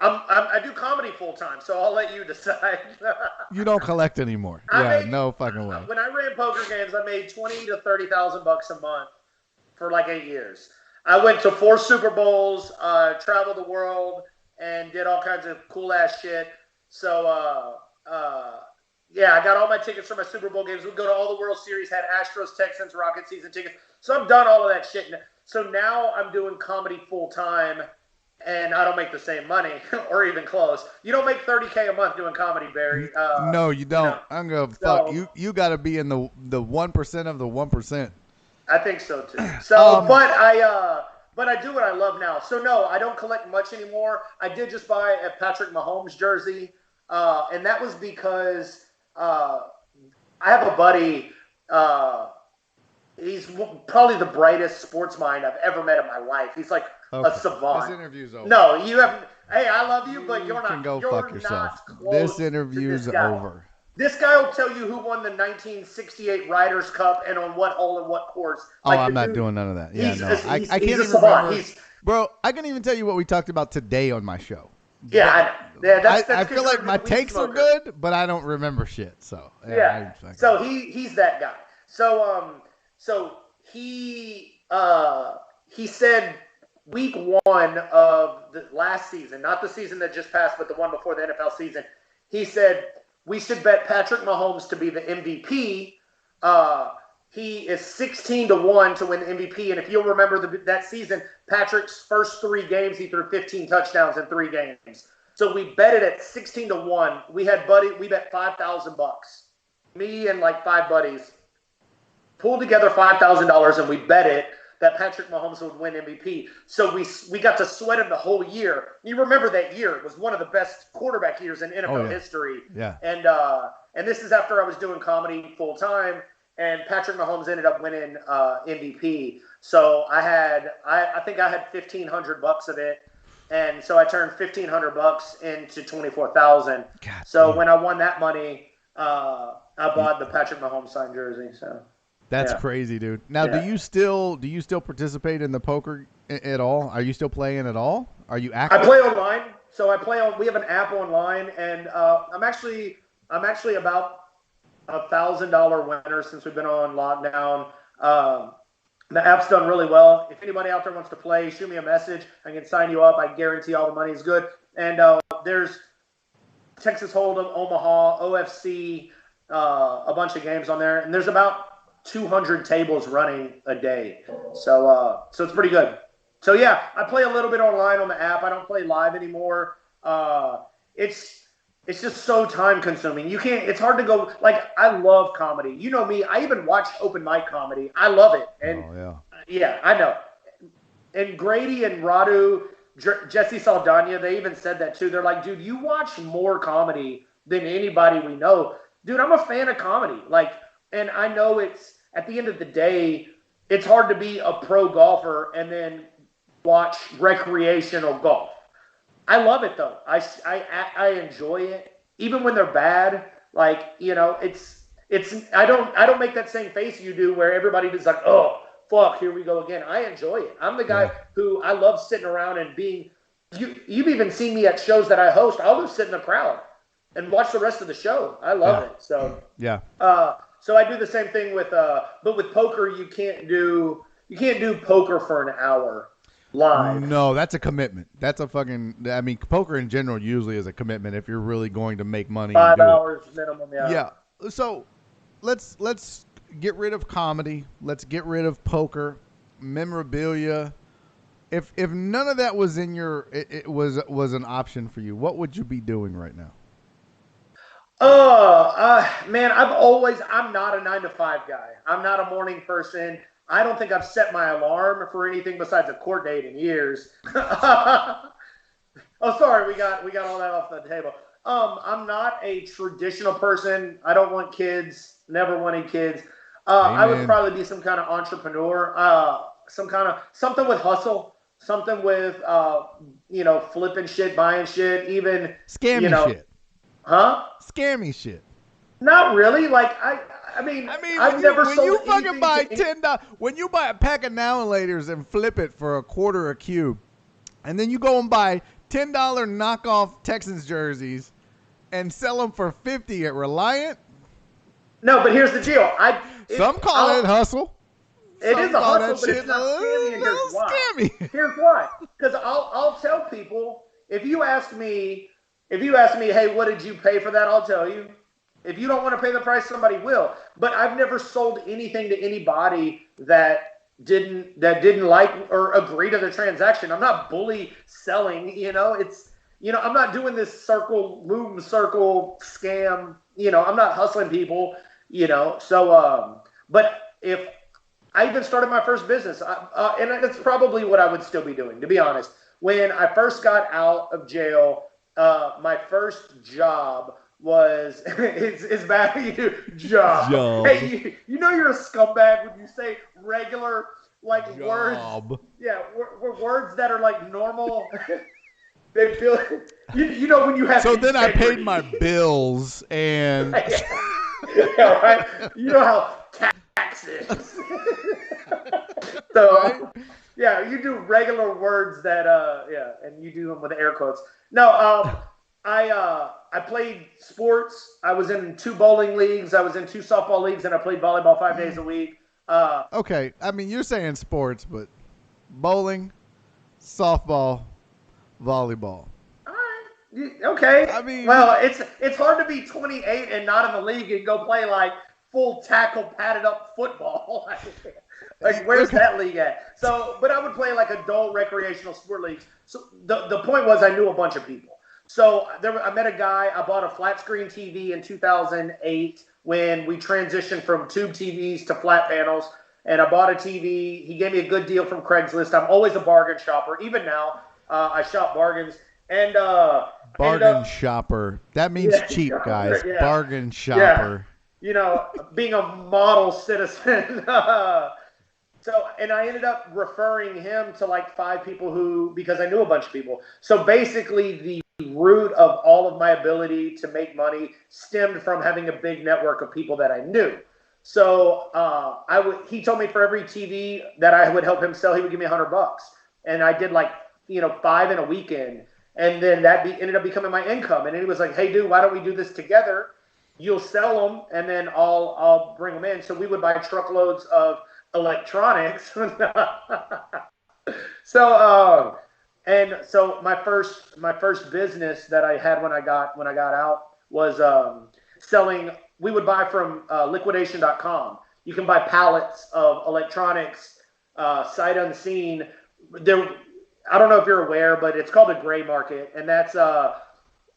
[SPEAKER 2] I do comedy full time, so I'll let you decide.
[SPEAKER 1] You don't collect anymore. No fucking way.
[SPEAKER 2] When I ran poker games, I made $20,000 to $30,000 a month for like 8 years. I went to 4 Super Bowls, traveled the world, and did all kinds of cool ass shit. So, yeah, I got all my tickets for my Super Bowl games. We'd go to all the World Series, had Astros, Texans, Rocket season tickets. So I've done all of that shit. So now I'm doing comedy full time, and I don't make the same money or even close. You don't make $30K a month doing comedy, Barry.
[SPEAKER 1] No, you don't. I'm gonna fuck you. You got to be in the 1% of the 1%.
[SPEAKER 2] I think so too. So, but I do what I love now. So no, I don't collect much anymore. I did just buy a Patrick Mahomes jersey, and that was because I have a buddy. He's probably the brightest sports mind I've ever met in my life. He's like a savant.
[SPEAKER 1] This interview's over.
[SPEAKER 2] No, you haven't. Hey, I love you, but you're not.
[SPEAKER 1] You can go
[SPEAKER 2] you're
[SPEAKER 1] fuck yourself.
[SPEAKER 2] This
[SPEAKER 1] interview's over.
[SPEAKER 2] This guy will tell you who won the 1968 Riders Cup and on what hole and what course.
[SPEAKER 1] Like, I'm not doing none of that. Yeah, no. I can't even remember. Bro, I can even tell you what we talked about today on my show.
[SPEAKER 2] Yeah,
[SPEAKER 1] I feel like my takes are good, but I don't remember shit. So
[SPEAKER 2] yeah. So he's that guy. So he said week 1 of the last season, not the season that just passed, but the one before the NFL season. He said we should bet Patrick Mahomes to be the MVP. He is 16-1 to win the MVP. And if you'll remember that season, Patrick's first 3 games, he threw 15 touchdowns in 3 games. So we bet it at 16-1. We bet $5,000. Me and like 5 buddies pulled together $5,000 and we bet it that Patrick Mahomes would win MVP. So we got to sweat him the whole year. You remember that year. It was one of the best quarterback years in NFL history.
[SPEAKER 1] Yeah.
[SPEAKER 2] And this is after I was doing comedy full time, and Patrick Mahomes ended up winning MVP. So I think I had $1,500 of it. And so I turned $1,500 into $24,000. So when I won that money, I bought the Patrick Mahomes signed jersey. So
[SPEAKER 1] that's crazy, dude. Now, do you still participate in the poker at all? Are you still playing at all? Are you active?
[SPEAKER 2] I play online. So we have an app online, and I'm actually about $1,000 winner since we've been on lockdown. The app's done really well. If anybody out there wants to play, shoot me a message. I can sign you up. I guarantee all the money is good. And there's Texas Hold'em, Omaha, OFC, a bunch of games on there, and there's about 200 tables running a day. So it's pretty good. So yeah, I play a little bit online on the app. I don't play live anymore. It's just so time consuming. It's hard to go. Like, I love comedy. You know me. I even watch open mic comedy. I love it. And yeah, I know. And Grady and Radu, Jesse Saldana, they even said that too. They're like, dude, you watch more comedy than anybody we know. Dude, I'm a fan of comedy. Like, and I know it's, at the end of the day, it's hard to be a pro golfer and then watch recreational golf. I love it though. I enjoy it even when they're bad. Like it's I don't make that same face you do where everybody just like, oh fuck, here we go again. I enjoy it. I'm the guy who I love sitting around and being. You've even seen me at shows that I host. I'll just sit in the crowd and watch the rest of the show. I love it. So so I do the same thing with but with poker you can't do poker for an hour live.
[SPEAKER 1] No, that's a commitment. That's a fucking. I mean, poker in general usually is a commitment if you're really going to make money.
[SPEAKER 2] 5 hours minimum.
[SPEAKER 1] Yeah. So let's get rid of comedy. Let's get rid of poker, memorabilia. If none of that was in your, it was an option for you, what would you be doing right now?
[SPEAKER 2] Man, I'm not a 9 to 5 guy. I'm not a morning person. I don't think I've set my alarm for anything besides a court date in years. Oh, sorry, we got all that off the table. I'm not a traditional person. I don't want kids. Never wanted kids. I would probably be some kind of entrepreneur. Something with hustle. Something with flipping shit, buying shit, even
[SPEAKER 1] scammy shit.
[SPEAKER 2] Huh?
[SPEAKER 1] Scammy shit.
[SPEAKER 2] Not really. Like I mean, I've never sold
[SPEAKER 1] when you fucking buy $10, when you buy a pack of now-and-laters and flip it for a quarter a cube, and then you go and buy $10 knockoff Texans jerseys and sell them for $50 at Reliant.
[SPEAKER 2] No, but here's the deal.
[SPEAKER 1] Some call it hustle.
[SPEAKER 2] It is a hustle, but it's not scammy. And here's why. Here's why. Because I'll tell people, if you ask me, hey, what did you pay for that? I'll tell you. If you don't want to pay the price, somebody will. But I've never sold anything to anybody that didn't like or agree to the transaction. I'm not bully selling. I'm not doing this loom circle scam. I'm not hustling people. So but if I even started my first business, and that's probably what I would still be doing, to be honest. When I first got out of jail, my first job was it's bad when you do job. Hey, you're a scumbag when you say regular job. Words. Yeah, words that are like normal. They feel when you have.
[SPEAKER 1] So then I paid my bills and.
[SPEAKER 2] Yeah, right. You know how taxes. So yeah, you do regular words that and you do them with air quotes. No, I played sports. I was in 2 bowling leagues. I was in 2 softball leagues, and I played volleyball 5 days a week.
[SPEAKER 1] Okay, I mean you're saying sports, but bowling, softball, volleyball.
[SPEAKER 2] All right. Okay. I mean, well, it's hard to be 28 and not in the league and go play like full tackle padded up football. Like where's that league at? So, but I would play like adult recreational sport leagues. So the point was I knew a bunch of people. So I met a guy. I bought a flat screen TV in 2008 when we transitioned from tube TVs to flat panels. And I bought a TV. He gave me a good deal from Craigslist. I'm always a bargain shopper. Even now, I shop bargains. And
[SPEAKER 1] bargain shopper. That means cheap, guys. Yeah. Bargain shopper.
[SPEAKER 2] Yeah. Being a model citizen. And I ended up referring him to like 5 people because I knew a bunch of people. So basically the root of all of my ability to make money stemmed from having a big network of people that I knew. So he told me for every TV that I would help him sell, he would give me $100. And I did 5 in a weekend. And then that ended up becoming my income. And he was like, hey, dude, why don't we do this together? You'll sell them, and then I'll bring them in. So we would buy truckloads of electronics. So my first business that I had when I got out was selling. We would buy from liquidation.com. You can buy pallets of electronics, sight unseen. I don't know if you're aware, but it's called a gray market, and that's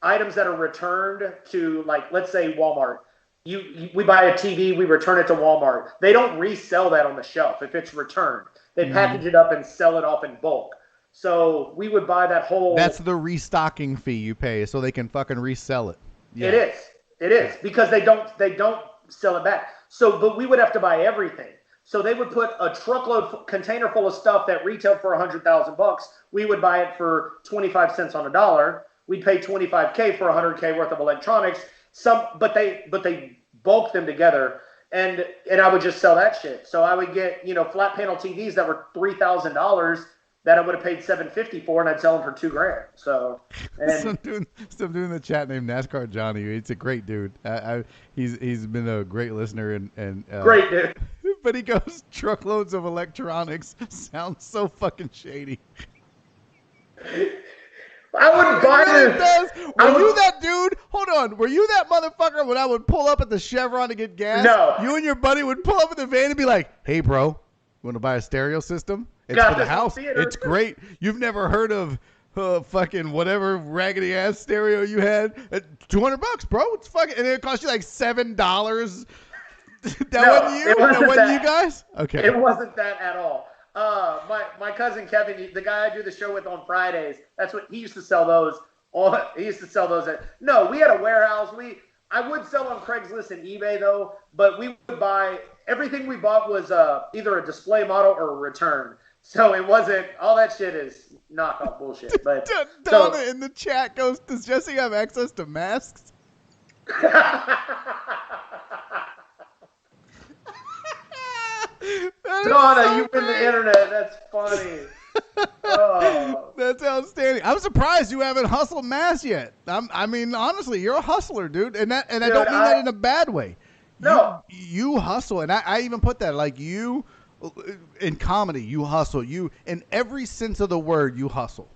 [SPEAKER 2] items that are returned to, let's say Walmart. We buy a TV, we return it to Walmart. They don't resell that on the shelf if it's returned. They package it up and sell it off in bulk. So we would buy that whole.
[SPEAKER 1] That's the restocking fee you pay, so they can fucking resell it. Yeah.
[SPEAKER 2] It is because they don't sell it back. So, but we would have to buy everything. So they would put a truckload container full of stuff that retailed for $100,000. We would buy it for 25 cents on a dollar. We'd pay $25K for $100K worth of electronics. But they bulk them together, and I would just sell that shit. So I would get flat panel TVs that were $3,000 that I would have paid $750 for, and I'd sell them for $2,000. So, and
[SPEAKER 1] some dude in the chat named NASCAR Johnny. It's a great dude. He's been a great listener and
[SPEAKER 2] great dude.
[SPEAKER 1] But he goes, truckloads of electronics sounds so fucking shady.
[SPEAKER 2] I would buy
[SPEAKER 1] it. Were you that dude? Hold on. Were you that motherfucker when I would pull up at the Chevron to get gas?
[SPEAKER 2] No.
[SPEAKER 1] You and your buddy would pull up in the van and be like, "Hey, bro, you want to buy a stereo system? It's for the house. It's great. You've never heard of fucking whatever raggedy ass stereo you had? $200, bro. It's fucking, and it cost you like $7." That wasn't you guys? Okay.
[SPEAKER 2] It wasn't that at all. My cousin Kevin, the guy I do the show with on Fridays, that's what he used to sell those. No, we had a warehouse. I would sell on Craigslist and eBay though, but we would buy everything we bought was either a display model or a return. So it wasn't all that shit is knockoff bullshit. But
[SPEAKER 1] Donna in the chat goes, "Does Jesse have access to masks?"
[SPEAKER 2] Donna, you win the internet. That's funny. Oh.
[SPEAKER 1] That's outstanding. I'm surprised you haven't hustled mass yet. I mean, honestly, you're a hustler, dude, and I don't mean that in a bad way.
[SPEAKER 2] No,
[SPEAKER 1] you hustle, and I even put that like you in comedy. You hustle. You in every sense of the word. You hustle.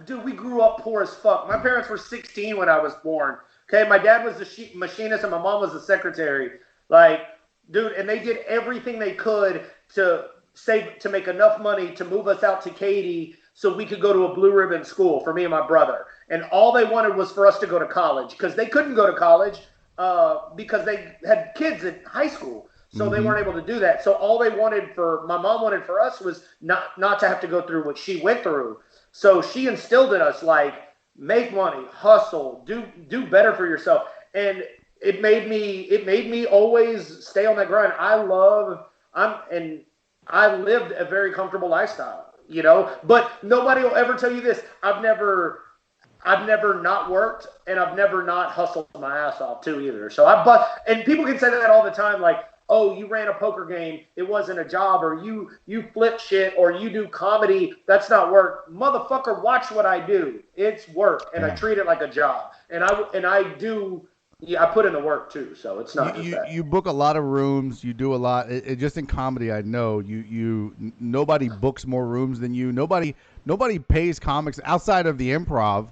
[SPEAKER 2] Dude, we grew up poor as fuck. My parents were 16 when I was born. Okay, my dad was the machinist and my mom was the secretary. Like, dude, and they did everything they could to save, to make enough money to move us out to Katy so we could go to a blue ribbon school for me and my brother. And all they wanted was for us to go to college because they couldn't go to college because they had kids in high school. So they weren't able to do that. So all my mom wanted for us was not to have to go through what she went through. So she instilled in us, like, make money, hustle, do better for yourself. And it made me always stay on that grind. I lived a very comfortable lifestyle, but nobody will ever tell you this. I've never not worked, and I've never not hustled my ass off too either. So and people can say that all the time, like, oh, you ran a poker game, it wasn't a job, or you flip shit, or you do comedy, that's not work. Motherfucker, watch what I do. It's work, and I treat it like a job. And I put in the work too, so it's not just that.
[SPEAKER 1] You book a lot of rooms, you do a lot. Just in comedy, I know nobody books more rooms than you. Nobody pays comics outside of the improv.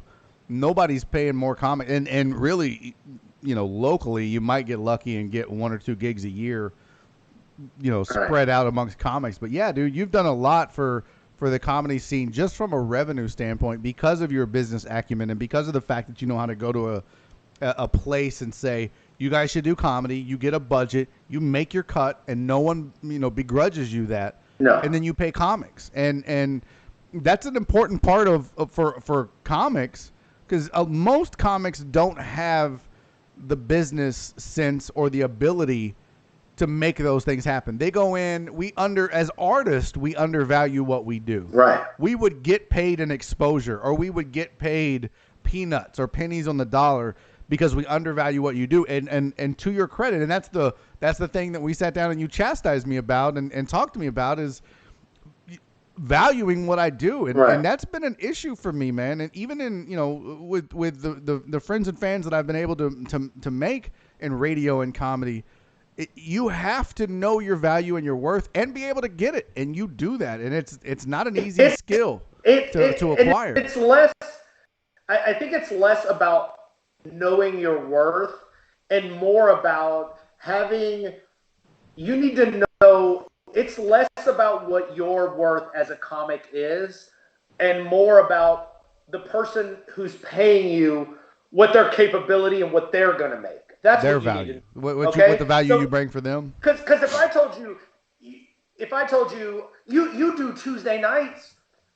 [SPEAKER 1] Nobody's paying more comics, and really, locally, you might get lucky and get 1 or 2 gigs a year, spread out amongst comics. But yeah, dude, you've done a lot for the comedy scene just from a revenue standpoint because of your business acumen and because of the fact that you know how to go to a place and say, you guys should do comedy. You get a budget, you make your cut, and no one begrudges you that.
[SPEAKER 2] No.
[SPEAKER 1] And then you pay comics, and that's an important part for comics because most comics don't have the business sense or the ability to make those things happen. They go in, as artists, we undervalue what we do.
[SPEAKER 2] Right. We
[SPEAKER 1] would get paid an exposure, or we would get paid peanuts or pennies on the dollar because we undervalue what you do. And to your credit, and that's the thing that we sat down and you chastised me about and talked to me about is valuing what I do. And that's been an issue for me, man. And even in, with the friends and fans that I've been able to make in radio and comedy, you have to know your value and your worth and be able to get it. And you do that. And it's not an easy skill to acquire.
[SPEAKER 2] It's less, I think it's less about knowing your worth and more about you need to know. It's less about what your worth as a comic is and more about the person who's paying you, what their capability and what they're going to make. That's
[SPEAKER 1] their
[SPEAKER 2] what
[SPEAKER 1] value.
[SPEAKER 2] What
[SPEAKER 1] the value you bring for them.
[SPEAKER 2] Because if I told you you do Tuesday nights,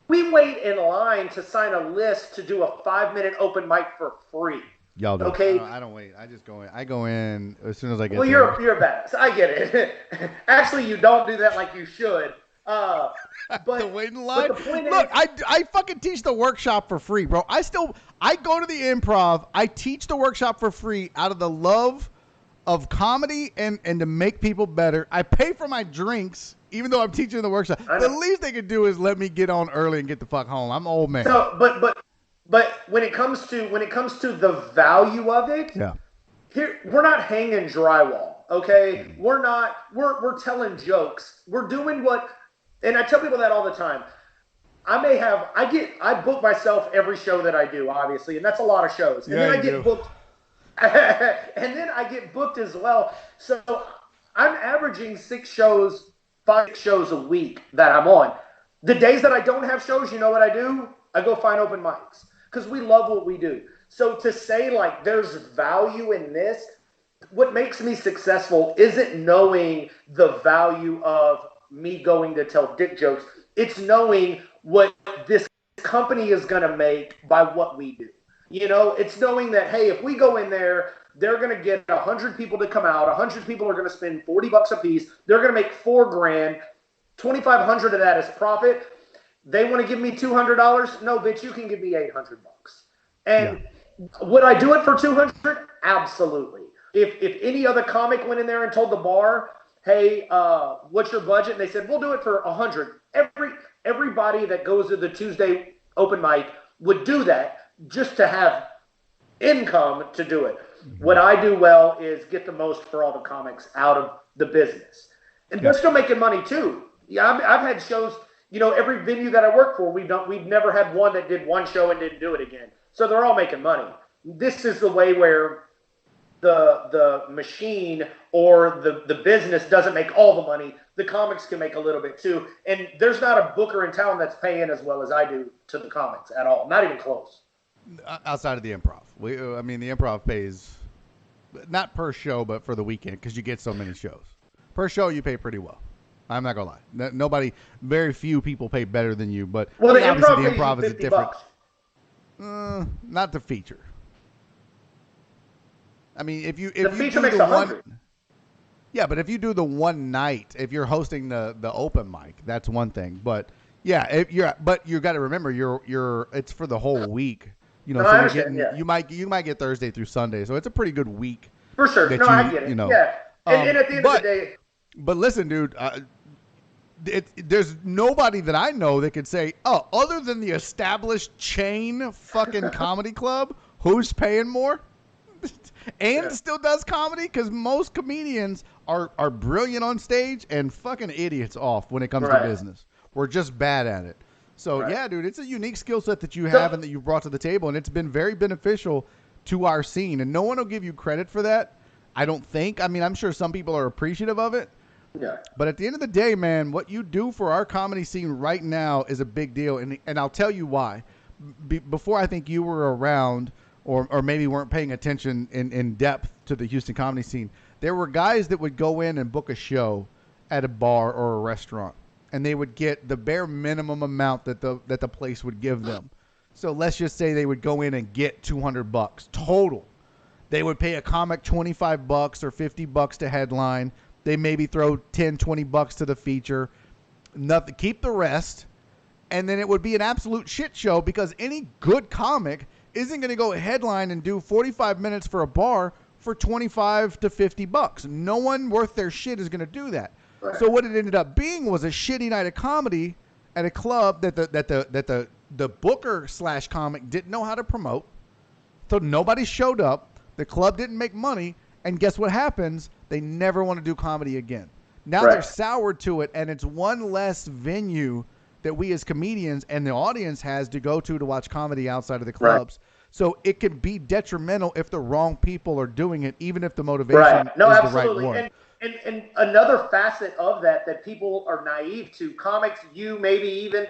[SPEAKER 2] we wait in line to sign a list to do a 5-minute open mic for free.
[SPEAKER 1] Y'all do.
[SPEAKER 2] Okay.
[SPEAKER 1] I don't wait. I just go in. I go in as soon as I get
[SPEAKER 2] Well,
[SPEAKER 1] there.
[SPEAKER 2] you're a badass. I get it. Actually, you don't do that like you should.
[SPEAKER 1] The
[SPEAKER 2] But
[SPEAKER 1] waiting
[SPEAKER 2] but
[SPEAKER 1] line.
[SPEAKER 2] the point is,
[SPEAKER 1] Look, I fucking teach the workshop for free, bro. I go to the improv. I teach the workshop for free out of the love of comedy and to make people better. I pay for my drinks, even though I'm teaching the workshop.
[SPEAKER 2] I
[SPEAKER 1] The
[SPEAKER 2] know.
[SPEAKER 1] least they can do is let me get on early and get the fuck home. I'm an old man.
[SPEAKER 2] So, but when it comes to the value of it,
[SPEAKER 1] Yeah.
[SPEAKER 2] here we're not hanging drywall. Okay, we're not. We're telling jokes. We're doing what, and I tell people that all the time. I book myself every show that I do, obviously, and that's a lot of shows. And
[SPEAKER 1] Yeah,
[SPEAKER 2] then I
[SPEAKER 1] you
[SPEAKER 2] get
[SPEAKER 1] do.
[SPEAKER 2] booked and then I get booked as well. So I'm averaging 6 shows, 5 shows a week that I'm on. The days that I don't have shows, you know what I do? I go find open mics because we love what we do. So to say like there's value in this, what makes me successful isn't knowing the value of me going to tell dick jokes. It's knowing what this company is going to make by what we do. It's knowing that, hey, if we go in there, they're going to get 100 people to come out. 100 people are going to spend $40 a piece. They're going to make $4,000. 2,500 of that is profit. They want to give me $200. No, bitch, you can give me $800. And would I do it for 200? Absolutely. If any other comic went in there and told the bar, hey, what's your budget? And they said, we'll do it for 100. Everybody that goes to the Tuesday open mic would do that just to have income to do it. What I do well is get the most for all the comics out of the business. And they're still making money too. Yeah, I've had shows, every venue that I work for, we've never had one that did one show and didn't do it again. So they're all making money. This is the way where the machine or the business doesn't make all the money. The comics can make a little bit too. And there's not a booker in town that's paying as well as I do to the comics at all. Not even close.
[SPEAKER 1] Outside of the improv, I mean, the improv pays not per show, but for the weekend because you get so many shows. Per show, you pay pretty well. I'm not gonna lie. Very few people pay better than you, but
[SPEAKER 2] well, the
[SPEAKER 1] obviously the
[SPEAKER 2] improv
[SPEAKER 1] improv is a different. Not the feature. I mean, if you
[SPEAKER 2] feature
[SPEAKER 1] do
[SPEAKER 2] makes
[SPEAKER 1] the
[SPEAKER 2] 100.
[SPEAKER 1] yeah, but if you do the one night, if you're hosting the open mic, that's one thing. But yeah, but you got to remember it's for the whole week.
[SPEAKER 2] No,
[SPEAKER 1] so
[SPEAKER 2] I
[SPEAKER 1] you're
[SPEAKER 2] understand,
[SPEAKER 1] getting you might get Thursday through Sunday, so it's a pretty good week.
[SPEAKER 2] For sure. No, I get it. Yeah. And at the end of the day.
[SPEAKER 1] But listen, dude, there's nobody that I know that could say, oh, other than the established chain fucking comedy club, who's paying more? And still does comedy, because most comedians are brilliant on stage and fucking idiots off when it comes to business. We're just bad at it. So yeah, dude, it's a unique skill set that you have and that you brought to the table, and it's been very beneficial to our scene. And no one will give you credit for that, I don't think. I mean, I'm sure some people are appreciative of it.
[SPEAKER 2] Yeah.
[SPEAKER 1] But at the end of the day, man, what you do for our comedy scene right now is a big deal, and I'll tell you why. Before I think you were around, or maybe weren't paying attention in depth to the Houston comedy scene, there were guys that would go in and book a show at a bar or a restaurant, and they would get the bare minimum amount that the place would give them. So let's just say they would go in and get $200 total. They would pay a comic $25 or $50 to headline. They maybe throw $10, $20 to the feature. Nothing. Keep the rest. And then it would be an absolute shit show because any good comic isn't going to go headline and do 45 minutes for a bar for $25 to $50. No one worth their shit is going to do that. Right. So what it ended up being was a shitty night of comedy at a club that the booker / comic didn't know how to promote. So nobody showed up. The club didn't make money. And guess what happens? They never want to do comedy again. Now they're soured to it, and it's one less venue that we as comedians and the audience has to go to watch comedy outside of the clubs. Right. So it can be detrimental if the wrong people are doing it, even if the motivation is the right one.
[SPEAKER 2] And another facet of that people are naive to, comics, you maybe even,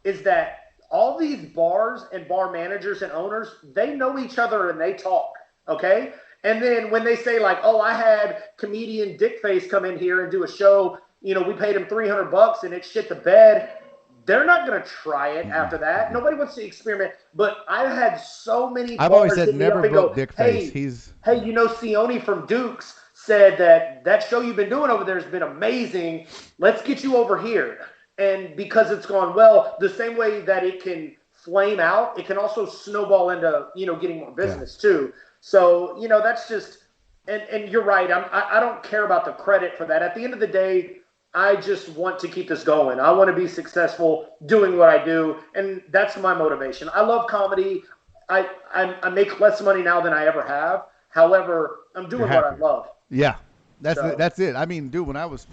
[SPEAKER 2] is that all these bars and bar managers and owners, they know each other and they talk, okay? And then when they say like, oh, I had comedian Dickface come in here and do a show, we paid him $300 and it shit the bed. they're not going to try it after that. Nobody wants to experiment. But I've had so many
[SPEAKER 1] I've always
[SPEAKER 2] bars
[SPEAKER 1] said
[SPEAKER 2] hit me up
[SPEAKER 1] never
[SPEAKER 2] and go,
[SPEAKER 1] vote Dick Face.
[SPEAKER 2] hey, you know, Sione from Dukes said that show you've been doing over there has been amazing. Let's get you over here. And because it's gone well, the same way that it can flame out, it can also snowball into, you know, getting more business too. So, you know, that's just, and you're right. I don't care about the credit for that. At the end of the day, I just want to keep this going. I want to be successful doing what I do, and that's my motivation. I love comedy. I make less money now than I ever have. However, I'm doing what I love.
[SPEAKER 1] Yeah, that's it. I mean, dude, when I was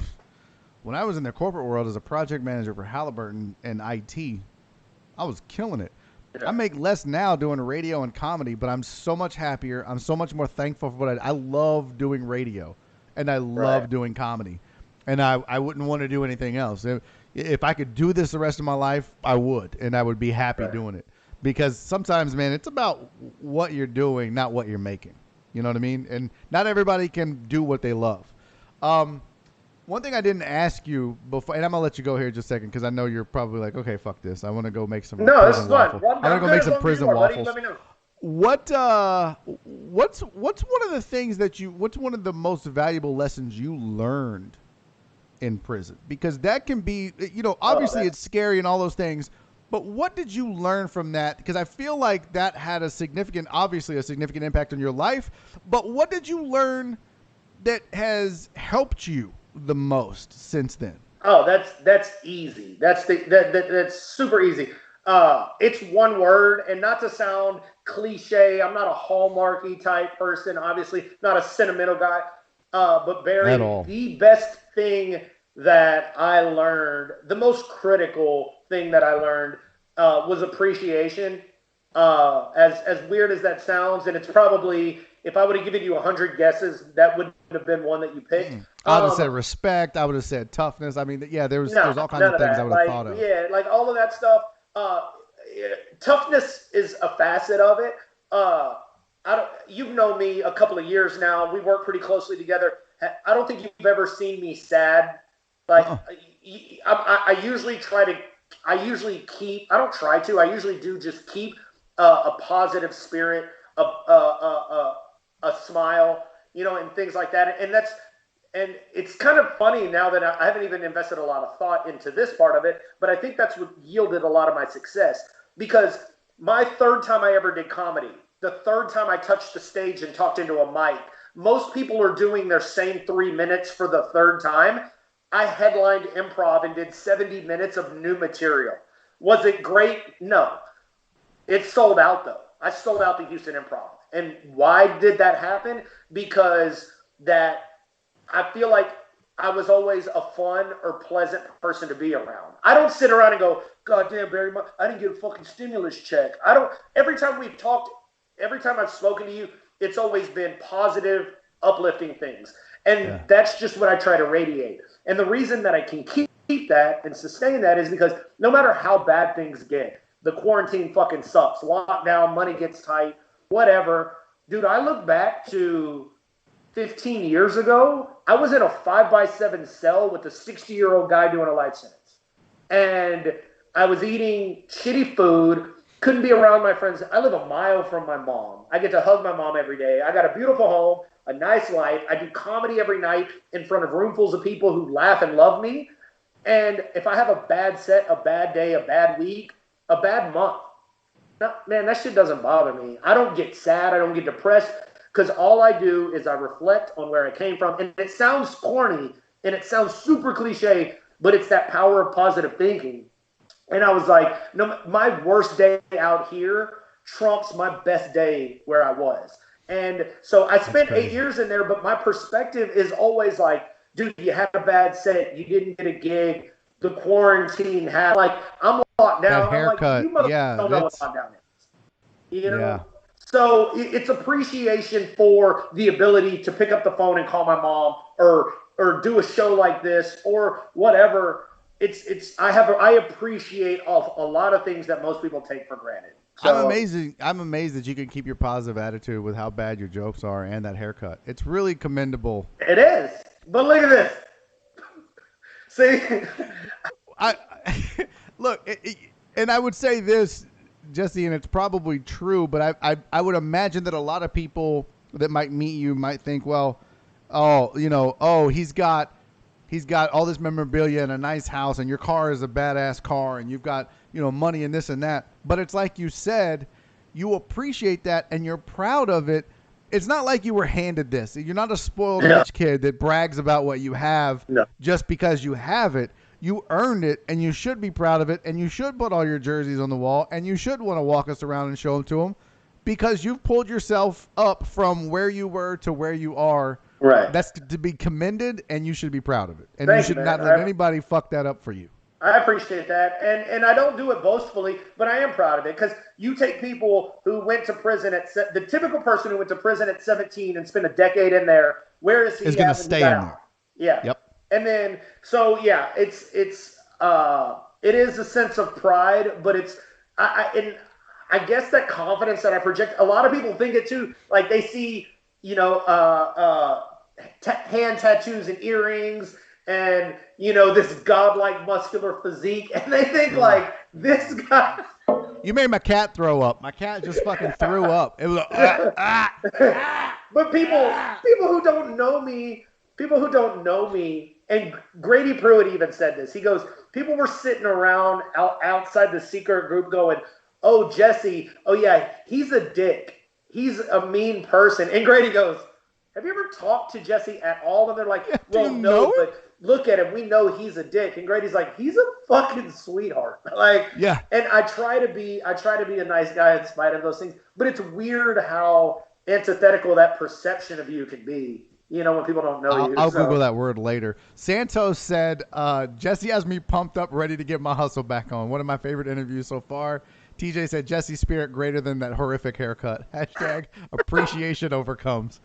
[SPEAKER 1] in the corporate world as a project manager for Halliburton and IT, I was killing it. I make less now doing radio and comedy, but I'm so much happier. I'm so much more thankful for what I love doing radio, and I love doing comedy, and I wouldn't want to do anything else. If I could do this the rest of my life, I would, and I would be happy doing it. Because sometimes, man, it's about what you're doing, not what you're making. You know what I mean? And not everybody can do what they love. One thing I didn't ask you before, and I'm gonna let you go here in just a second because I know you're probably like, okay, fuck this. I want to go make some.
[SPEAKER 2] No, this is fun.
[SPEAKER 1] I'm gonna go make some prison waffles.
[SPEAKER 2] Let me know.
[SPEAKER 1] What's one of the things that what's one of the most valuable lessons you learned in prison? Because that can be, you know, obviously it's scary and all those things, but what did you learn from that? Because I feel like that had obviously a significant impact on your life, but what did you learn that has helped you the most since then?
[SPEAKER 2] Oh, that's easy. That's super easy. It's one word, and not to sound cliche, I'm not a hallmarky type person, obviously not a sentimental guy, but Barry, the best thing that I learned, the most critical thing that I learned was appreciation. As weird as that sounds, and it's probably, if I would have given you 100 guesses, that would have been one that you picked.
[SPEAKER 1] I would have said respect. I would have said toughness. I mean, yeah, there's all kinds of things I would have thought of.
[SPEAKER 2] Yeah, like all of that stuff. Toughness is a facet of it. You've known me a couple of years now. We work pretty closely together. I don't think you've ever seen me sad. Like, I usually do just keep a positive spirit, a smile, you know, and things like that. And it's kind of funny now that I haven't even invested a lot of thought into this part of it, but I think that's what yielded a lot of my success. Because my third time I ever did comedy, the third time I touched the stage and talked into a mic, most people are doing their same 3 minutes for the third time. I headlined improv and did 70 minutes of new material. Was it great? No. It sold out, though. I sold out the Houston Improv. And why did that happen? Because I feel like I was always a fun or pleasant person to be around. I don't sit around and go, God damn, Barry, I didn't get a fucking stimulus check. Every time we've talked, every time I've spoken to you, it's always been positive, uplifting things. And that's just what I try to radiate. And the reason that I can keep that and sustain that is because no matter how bad things get, the quarantine fucking sucks. Lockdown, money gets tight, whatever. Dude, I look back to 15 years ago, I was in a 5x7 cell with a 60-year-old guy doing a life sentence. And I was eating shitty food, couldn't be around my friends. I live a mile from my mom. I get to hug my mom every day. I got a beautiful home, a nice life. I do comedy every night in front of roomfuls of people who laugh and love me. And if I have a bad set, a bad day, a bad week, a bad month, man, that shit doesn't bother me. I don't get sad. I don't get depressed. Because all I do is I reflect on where I came from. And it sounds corny and it sounds super cliche, but it's that power of positive thinking. And I was like, no, my worst day out here trumps my best day where I was. And so I spent 8 years in there, but my perspective is always like, dude, you had a bad set. You didn't get a gig. The quarantine had, like, I'm locked down.
[SPEAKER 1] That haircut,
[SPEAKER 2] I'm like, you don't know what lockdown is. You know? Yeah. So it's appreciation for the ability to pick up the phone and call my mom or do a show like this or whatever. I appreciate a lot of things that most people take for granted. So,
[SPEAKER 1] I'm amazed that you can keep your positive attitude with how bad your jokes are and that haircut. It's really commendable.
[SPEAKER 2] It is. But look at this. See,
[SPEAKER 1] Look, and I would say this, Jesse, and it's probably true, but I would imagine that a lot of people that might meet you might think, well, he's got all this memorabilia and a nice house, and your car is a badass car, and you've got money and this and that. But it's like you said, you appreciate that and you're proud of it. It's not like you were handed this. You're not a spoiled rich kid that brags about what you have just because you have it. You earned it, and you should be proud of it, and you should put all your jerseys on the wall, and you should want to walk us around and show them to them, because you've pulled yourself up from where you were to where you are.
[SPEAKER 2] Right.
[SPEAKER 1] That's to be commended, and you should be proud of it. And
[SPEAKER 2] Thank
[SPEAKER 1] you should
[SPEAKER 2] you,
[SPEAKER 1] not let anybody fuck that up for you.
[SPEAKER 2] I appreciate that. And I don't do it boastfully, but I am proud of it, because you take people who went to prison the typical person who went to prison at 17 and spent a decade in there, where is he?
[SPEAKER 1] Is going to stay in there.
[SPEAKER 2] Yeah.
[SPEAKER 1] Yep.
[SPEAKER 2] And then, so yeah, it is a sense of pride, but I guess that confidence that I project, a lot of people think it too, like they see, hand tattoos and earrings and, this godlike muscular physique, and they think like, this guy.
[SPEAKER 1] You made my cat throw up. My cat just fucking threw up. It was
[SPEAKER 2] But people who don't know me, and Grady Pruitt even said this. He goes, people were sitting around outside the secret group going, oh, Jesse, oh yeah, he's a dick. He's a mean person. And Grady goes, have you ever talked to Jesse at all? And they're like, well, no, but look at him. We know he's a dick. And Grady's like, he's a fucking sweetheart. Like, yeah. And I try to be a nice guy in spite of those things. But it's weird how antithetical that perception of you can be. When people don't know you.
[SPEAKER 1] I'll Google that word later. Santos said, Jesse has me pumped up, ready to get my hustle back on. One of my favorite interviews so far. TJ said, Jesse's spirit greater than that horrific haircut. Hashtag appreciation overcomes.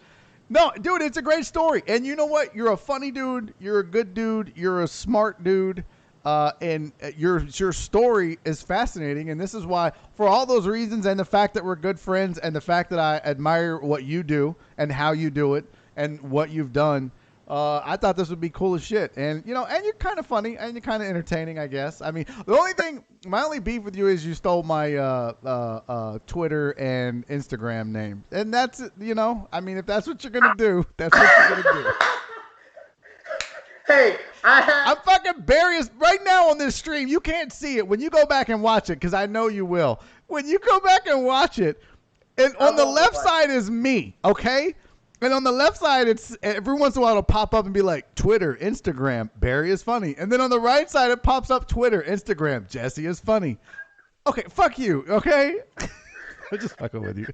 [SPEAKER 1] No, dude, it's a great story. And you know what? You're a funny dude. You're a good dude. You're a smart dude. And your story is fascinating. And this is why, for all those reasons, and the fact that we're good friends, and the fact that I admire what you do and how you do it, and what you've done, I thought this would be cool as shit. And, and you're kind of funny, and you're kind of entertaining, I guess. I mean, my only beef with you is you stole my Twitter and Instagram name. And that's, if that's what you're going to do, that's what you're going to do.
[SPEAKER 2] Hey,
[SPEAKER 1] I'm fucking Barry right now on this stream. You can't see it when you go back and watch it, because I know you will. When you go back and watch it, and on the left side is me, okay? And on the left side, it's every once in a while it'll pop up and be like, Twitter, Instagram, Barry is funny. And then on the right side, it pops up Twitter, Instagram, Jesse is funny. Okay, fuck you, okay? I'm just fucking with you.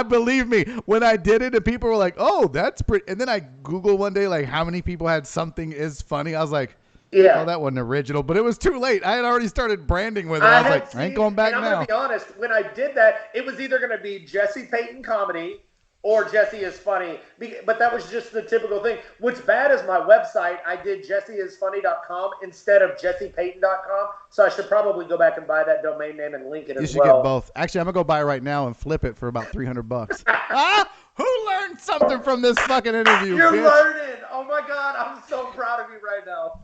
[SPEAKER 1] Believe me, when I did it and people were like, oh, that's pretty. And then I Googled one day, like, how many people had something is funny. I was like, oh, that wasn't original. But it was too late. I had already started branding with it. I was like, I ain't going back now. I'm
[SPEAKER 2] going to be honest. When I did that, it was either going to be Jesse Peyton Comedy or Jesse is funny, but that was just the typical thing. What's bad is my website, I did jesseisfunny.com instead of jessepeyton.com, so I should probably go back and buy that domain name and link it as well.
[SPEAKER 1] You should get both. Actually, I'm going to go buy it right now and flip it for about $300. Who learned something from this fucking interview?
[SPEAKER 2] You're learning. Oh, my God. I'm so proud of you right now.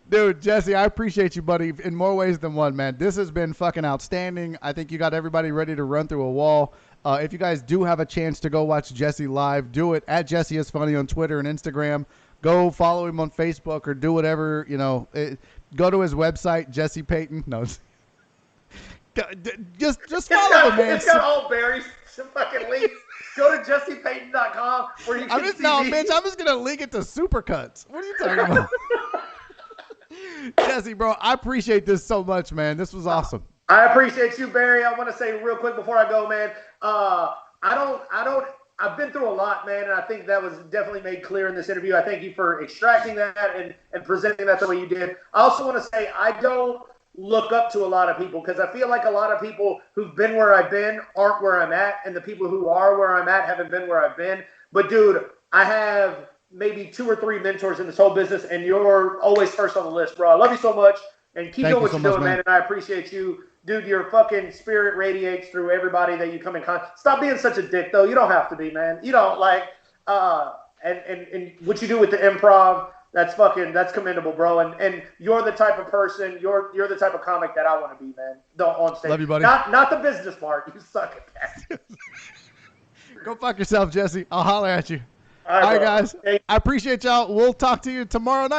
[SPEAKER 1] Dude, Jesse, I appreciate you, buddy, in more ways than one, man. This has been fucking outstanding. I think you got everybody ready to run through a wall. If you guys do have a chance to go watch Jesse live, do it at Jesse is Funny on Twitter and Instagram. Go follow him on Facebook or do whatever, go to his website, Jesse Peyton. No, just follow him, man.
[SPEAKER 2] It's got all Barry's fucking links. Go to jessepeyton.com where you can see me.
[SPEAKER 1] Bitch, I'm just going to link it to Supercuts. What are you talking about? Jesse, bro, I appreciate this so much, man. This was awesome.
[SPEAKER 2] I appreciate you, Barry. I want to say real quick before I go, man, I've been through a lot, man, and I think that was definitely made clear in this interview. I thank you for extracting that and presenting that the way you did. I also want to say I don't look up to a lot of people, because I feel like a lot of people who've been where I've been aren't where I'm at, and the people who are where I'm at haven't been where I've been. But, dude, I have maybe 2 or 3 mentors in this whole business, and you're always first on the list, bro. I love you so much, and keep doing what you're doing, man, and I appreciate you. Dude, your fucking spirit radiates through everybody that you come in contact. Stop being such a dick, though. You don't have to be, man. You don't, and what you do with the improv, That's commendable, bro. And you're the type of person, you're the type of comic that I want to be, man. On stage.
[SPEAKER 1] Love you, buddy.
[SPEAKER 2] Not the business part. You suck at that.
[SPEAKER 1] Go fuck yourself, Jesse. I'll holler at you.
[SPEAKER 2] All
[SPEAKER 1] All right,
[SPEAKER 2] bro.
[SPEAKER 1] guys.
[SPEAKER 2] Hey.
[SPEAKER 1] I appreciate y'all. We'll talk to you tomorrow night.